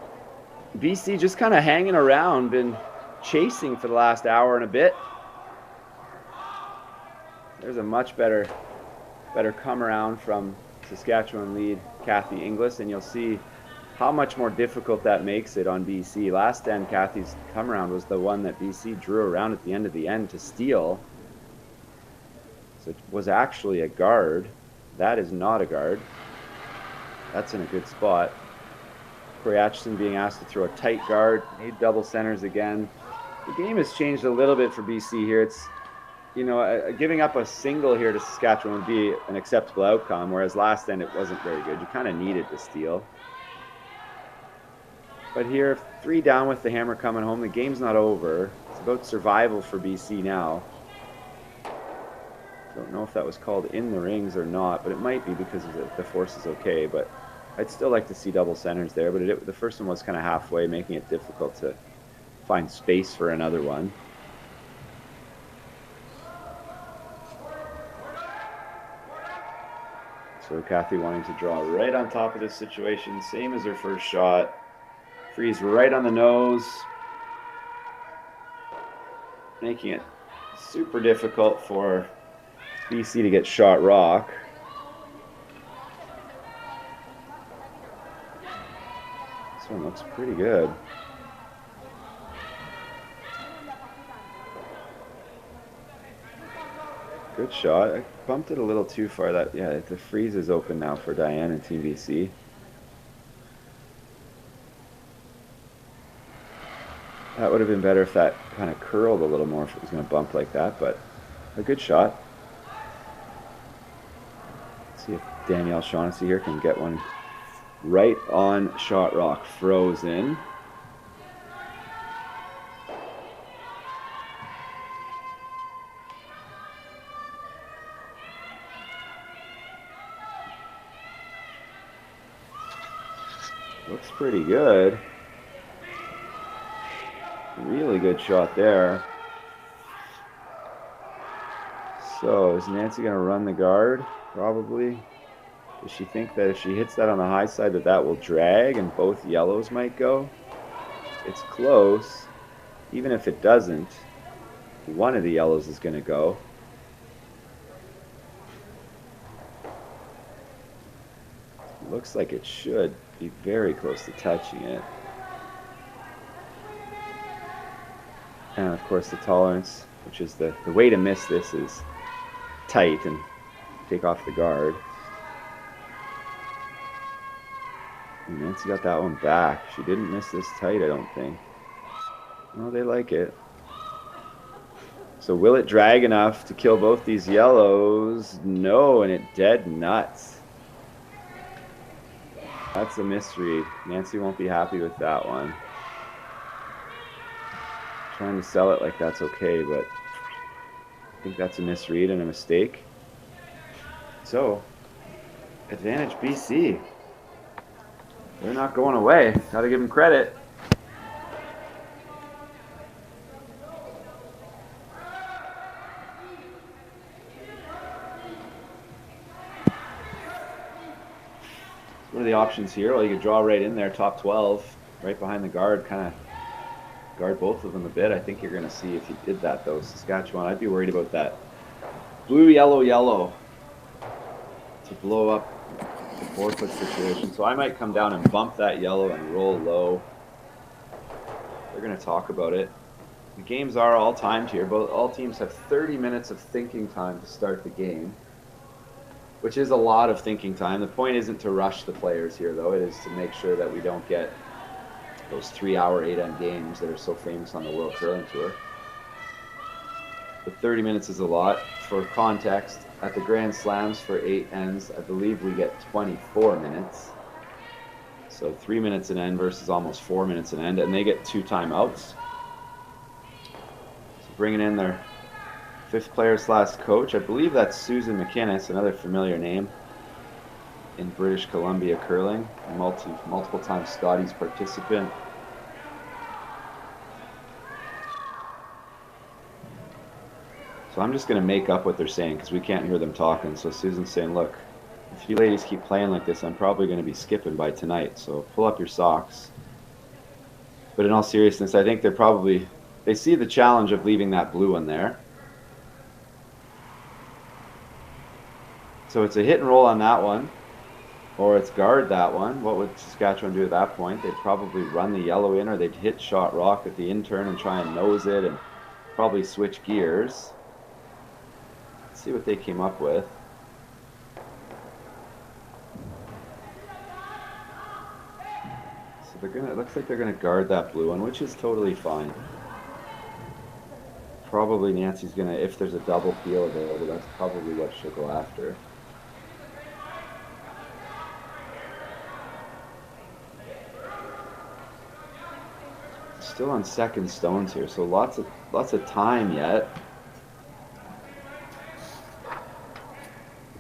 BC just kind of hanging around, been chasing for the last hour and a bit. There's a much better come around from Saskatchewan lead Kathy Inglis, and you'll see how much more difficult that makes it on BC. Last end, Kathy's come around was the one that BC drew around at the end to steal. So it was actually a guard. That is not a guard. That's in a good spot. Corey Atchison being asked to throw a tight guard, need double centers again. The game has changed a little bit for BC here. It's, you know, giving up a single here to Saskatchewan would be an acceptable outcome, whereas last end it wasn't very good. You kind of needed to steal. But here, 3 down with the hammer coming home. The game's not over. It's about survival for BC now. Don't know if that was called in the rings or not, but it might be because the force is okay. But I'd still like to see double centers there, but the first one was kind of halfway, making it difficult to find space for another one. So Kathy wanting to draw right on top of this situation, same as her first shot. Freeze right on the nose, making it super difficult for BC to get shot rock. This one looks pretty good. Good shot. I bumped it a little too far. Yeah, the freeze is open now for Diane and Team BC. That would have been better if that kind of curled a little more if it was going to bump like that, but a good shot. Let's see if Danielle Shaughnessy here can get one right on shot rock, frozen. Looks pretty good. Really good shot there. So is Nancy going to run the guard? Probably. Does she think that if she hits that on the high side that will drag and both yellows might go? It's close. Even if it doesn't, one of the yellows is going to go. Looks like it should be very close to touching it. And of course the tolerance, which is the way to miss this, is tight and take off the guard. And Nancy got that one back. She didn't miss this tight, I don't think. No, they like it. So will it drag enough to kill both these yellows? No, and it dead nuts. That's a misread. Nancy won't be happy with that one. Trying to sell it like that's okay, but I think that's a misread and a mistake. So, advantage BC. They're not going away. Gotta give them credit. What are the options here? Well, you can draw right in there, top 12, right behind the guard, kind of guard both of them a bit. I think you're going to see if you did that, though. Saskatchewan, I'd be worried about that blue, yellow, yellow to blow up the 4-foot situation. So I might come down and bump that yellow and roll low. They're going to talk about it. The games are all timed here. All teams have 30 minutes of thinking time to start the game, which is a lot of thinking time. The point isn't to rush the players here, though. It is to make sure that we don't get those 3-hour 8-end games that are so famous on the World Curling Tour. But 30 minutes is a lot. For context, at the Grand Slams for 8 ends, I believe we get 24 minutes. So 3 minutes an end versus almost 4 minutes an end, and they get 2 timeouts. So bringing in their 5th player / coach, I believe that's Susan McInnes, another familiar name in British Columbia curling, multiple time Scotties participant. So I'm just going to make up what they're saying because we can't hear them talking. So Susan's saying, look, if you ladies keep playing like this, I'm probably going to be skipping by tonight. So pull up your socks. But in all seriousness, I think they see the challenge of leaving that blue one there. So it's a hit and roll on that one, or it's guard that one. What would Saskatchewan do at that point? They'd probably run the yellow in, or they'd hit shot rock at the in-turn and try and nose it and probably switch gears. Let's see what they came up with. So it looks like they're gonna guard that blue one, which is totally fine. Probably Nancy's gonna, if there's a double peel available, that's probably what she'll go after. Still on second stones here, so lots of time yet.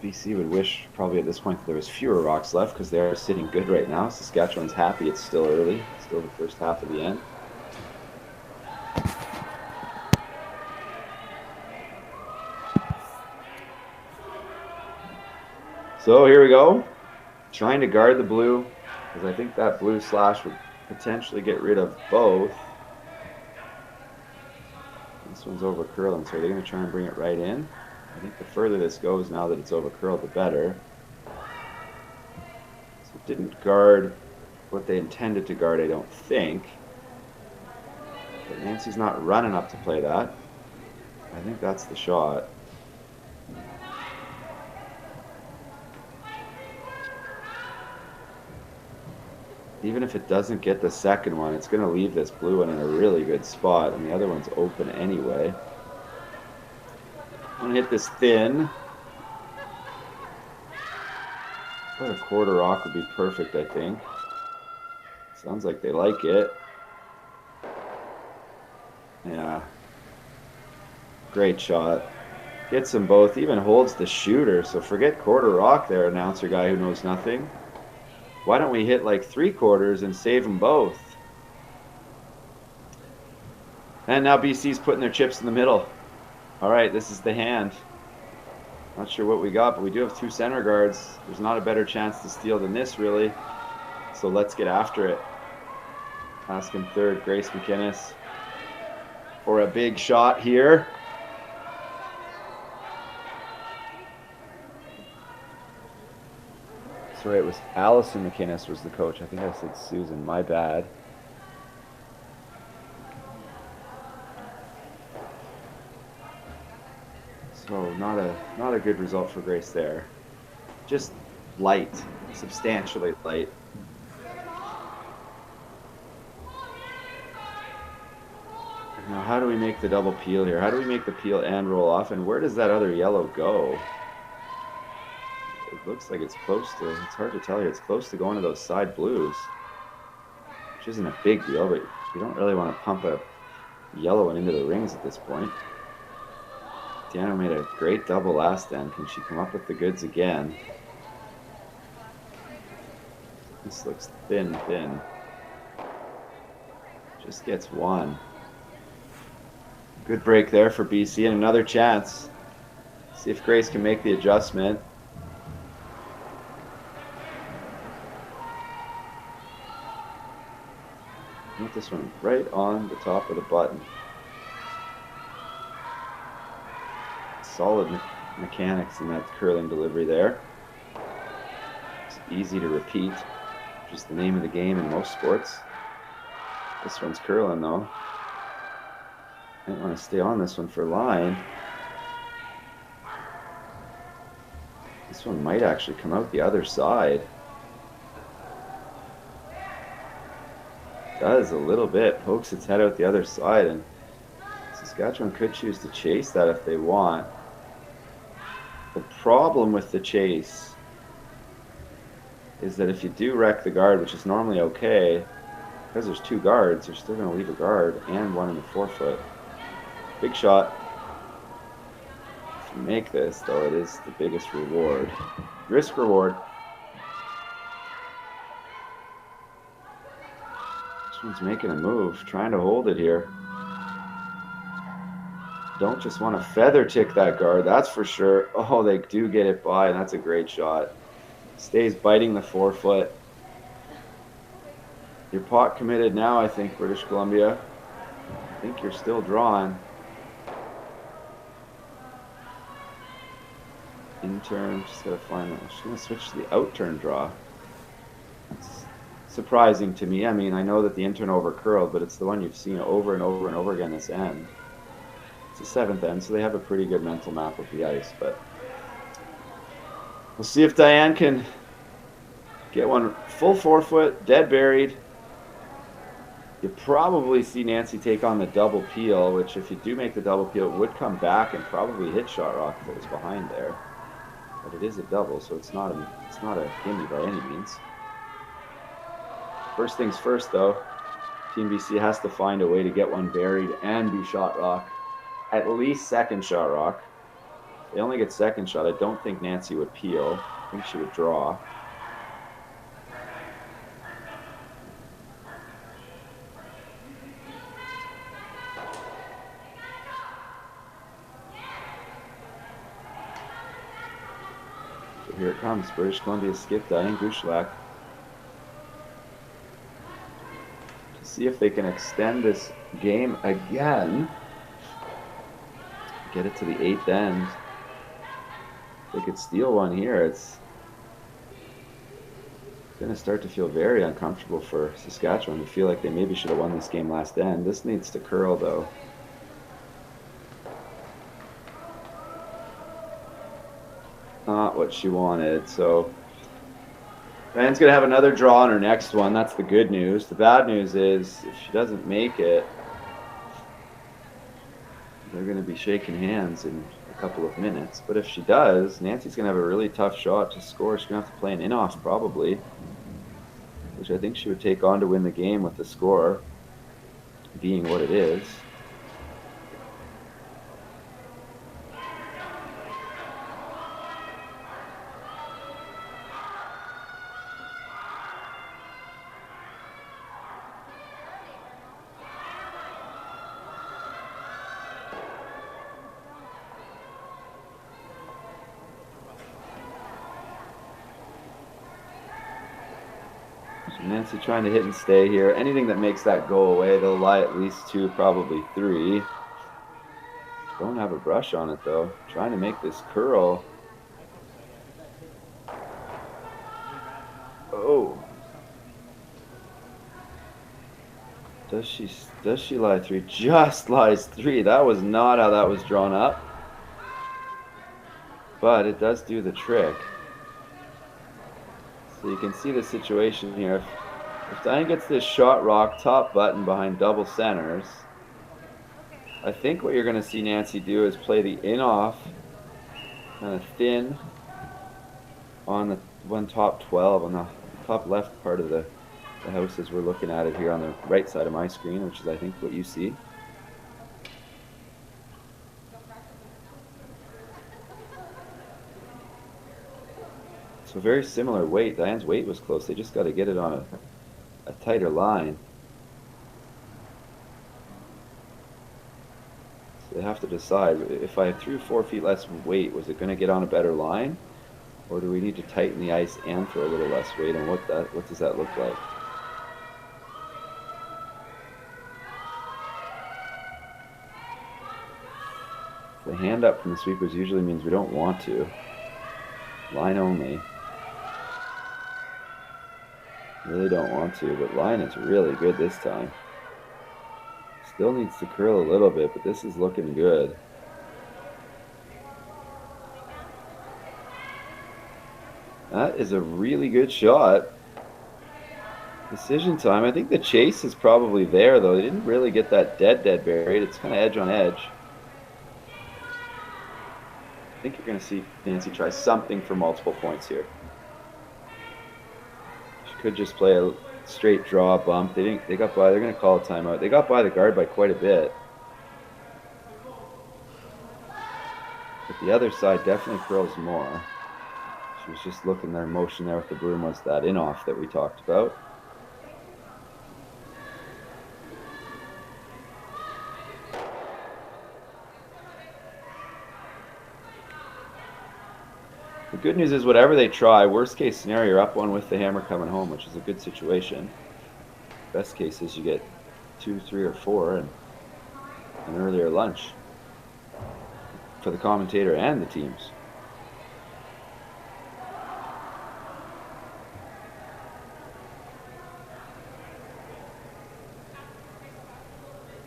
BC would wish probably at this point that there was fewer rocks left because they are sitting good right now. Saskatchewan's happy it's still early, still the first half of the end. So here we go, trying to guard the blue because I think that blue slash would potentially get rid of both. This one's over curling, so they're going to try and bring it right in. I think the further this goes now that it's over curled, the better. So it didn't guard what they intended to guard, I don't think. But Nancy's not running up to play that. I think that's the shot. Even if it doesn't get the second one, it's going to leave this blue one in a really good spot, and the other one's open anyway. I'm going to hit this thin. About a quarter rock would be perfect, I think. Sounds like they like it. Yeah. Great shot. Gets them both, even holds the shooter, so forget quarter rock there, announcer guy who knows nothing. Why don't we hit like 3/4 and save them both? And now BC's putting their chips in the middle. All right, this is the hand. Not sure what we got, but we do have 2 center guards. There's not a better chance to steal than this, really. So let's get after it. Asking third, Grace McInnes for a big shot here. Sorry, it was Allison McInnes was the coach. I think I said Susan, my bad. So not a good result for Grace there. Just light, substantially light. Now how do we make the double peel here? How do we make the peel and roll off? And where does that other yellow go? It looks like it's close to, it's hard to tell here, it's close to going to those side blues, which isn't a big deal, but you don't really want to pump a yellow one into the rings at this point. Deanna made a great double last end. Can she come up with the goods again? This looks thin. Just gets one. Good break there for BC and another chance. See if Grace can make the adjustment. Put this one right on the top of the button. Solid mechanics in that curling delivery there. It's easy to repeat, which is the name of the game in most sports. This one's curling though. Might want to stay on this one for line. This one might actually come out the other side. Does a little bit, pokes its head out the other side, and Saskatchewan could choose to chase that if they want. The problem with the chase is that if you do wreck the guard, which is normally okay, because there's 2 guards, you're still going to leave a guard and one in the forefoot. Big shot. If you make this, though, it is the biggest reward. Risk reward. This one's making a move, trying to hold it here. don't just want to feather tick that guard, that's for sure. Oh, they do get it by, and that's a great shot. Stays biting the forefoot. You're pot committed now, I think, British Columbia. I think you're still drawing. In-turn, just gotta find that. She's gonna switch to the out-turn draw. It's surprising to me. I mean, I know that the in-turn over curled, but it's the one you've seen over and over and over again this end. It's a 7th end, so they have a pretty good mental map of the ice, but we'll see if Diane can get one full forefoot, dead buried. You probably see Nancy take on the double peel, which if you do make the double peel, it would come back and probably hit shot rock if it was behind there. But it is a double, so it's not a gimme by any means. First things first, though, Team BC has to find a way to get one buried and be shot rock. At least second shot rock. If they only get second shot, I don't think Nancy would peel. I think she would draw. So here it comes. British Columbia skip Diane Gushlak. To see if they can extend this game again. Get it to the 8th end. If they could steal one here, it's going to start to feel very uncomfortable for Saskatchewan. They feel like they maybe should have won this game last end. This needs to curl, though. Not what she wanted, so Diane's going to have another draw on her next one. That's the good news. The bad news is if she doesn't make it, they're going to be shaking hands in a couple of minutes. But if she does, Nancy's going to have a really tough shot to score. She's going to have to play an in-off probably, which I think she would take on to win the game with the score being what it is. Nancy trying to hit and stay here. Anything that makes that go away, they'll lie at least 2, probably 3. Don't have a brush on it, though. Trying to make this curl. Oh. Does she lie 3? Just lies 3. That was not how that was drawn up. But it does do the trick. So you can see the situation here. If Diane gets this shot rock top button behind double centers, I think what you're going to see Nancy do is play the in-off kind of thin on the one top 12 on the top left part of the house as we're looking at it here on the right side of my screen, which is I think what you see. So very similar weight. Diane's weight was close. They just got to get it on a tighter line. So they have to decide, if I threw 4 feet less weight, was it going to get on a better line? Or do we need to tighten the ice and throw a little less weight? And what does that look like? The hand up from the sweepers usually means we don't want to. Line only. Really don't want to, but line is really good this time. Still needs to curl a little bit, but this is looking good. That is a really good shot. Decision time. I think the chase is probably there, though. They didn't really get that dead buried. It's kind of edge on edge. I think you're going to see Nancy try something for multiple points here. She could just play a straight draw bump. They got by. They're going to call a timeout. They got by the guard by quite a bit. But the other side definitely curls more. She was just looking there. Motion there with the broom was that in-off that we talked about. The good news is whatever they try, worst case scenario, you're up one with the hammer coming home, which is a good situation. Best case is you get 2, 3, or 4 and an earlier lunch for the commentator and the teams.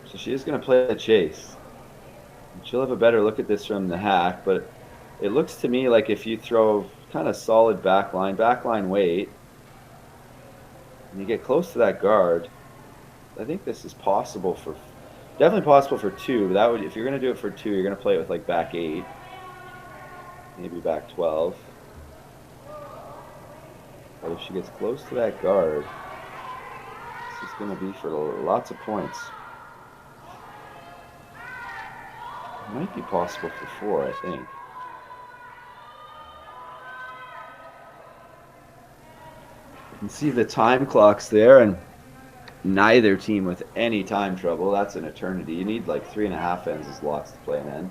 So she is going to play the chase. And she'll have a better look at this from the hack, but it looks to me like if you throw kind of solid backline weight, and you get close to that guard, I think this is possible for, definitely possible for 2, but that would, if you're going to do it for 2, you're going to play it with like back 8, maybe back 12. But if she gets close to that guard, this is going to be for lots of points. It might be possible for 4, I think. You can see the time clocks there, and neither team with any time trouble. That's an eternity. You need like 3.5 ends as lots to play an end.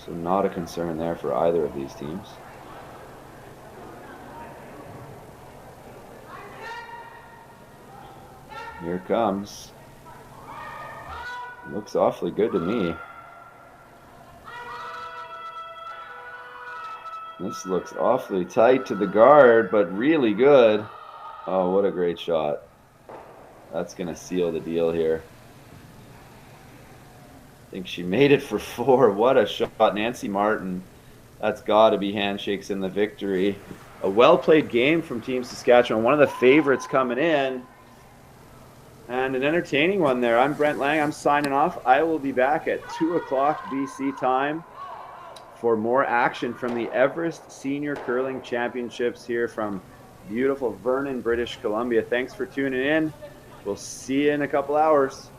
So not a concern there for either of these teams. Here it comes. Looks awfully good to me. This looks awfully tight to the guard, but really good. Oh, what a great shot. That's going to seal the deal here. I think she made it for 4. What a shot. Nancy Martin. That's got to be handshakes in the victory. A well-played game from Team Saskatchewan. One of the favorites coming in. And an entertaining one there. I'm Brent Lang. I'm signing off. I will be back at 2 o'clock BC time for more action from the Everest Senior Curling Championships here from beautiful Vernon, British Columbia. Thanks for tuning in. We'll see you in a couple hours.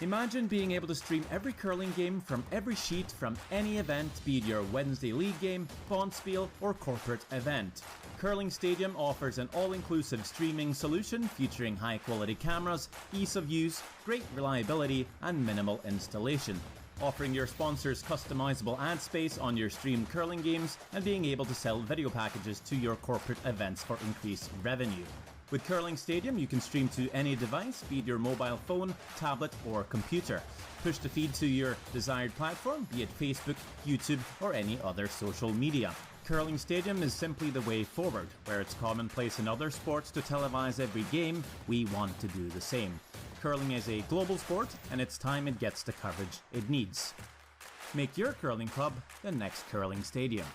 Imagine being able to stream every curling game from every sheet from any event, be it your Wednesday league game, bonspiel, or corporate event. Curling Stadium offers an all-inclusive streaming solution featuring high-quality cameras, ease of use, great reliability, and minimal installation. Offering your sponsors customizable ad space on your streamed curling games and being able to sell video packages to your corporate events for increased revenue. With Curling Stadium, you can stream to any device, be it your mobile phone, tablet, or computer. Push the feed to your desired platform, be it Facebook, YouTube, or any other social media. Curling Stadium is simply the way forward. Where it's commonplace in other sports to televise every game, we want to do the same. Curling is a global sport, and it's time it gets the coverage it needs. Make your curling club the next Curling Stadium.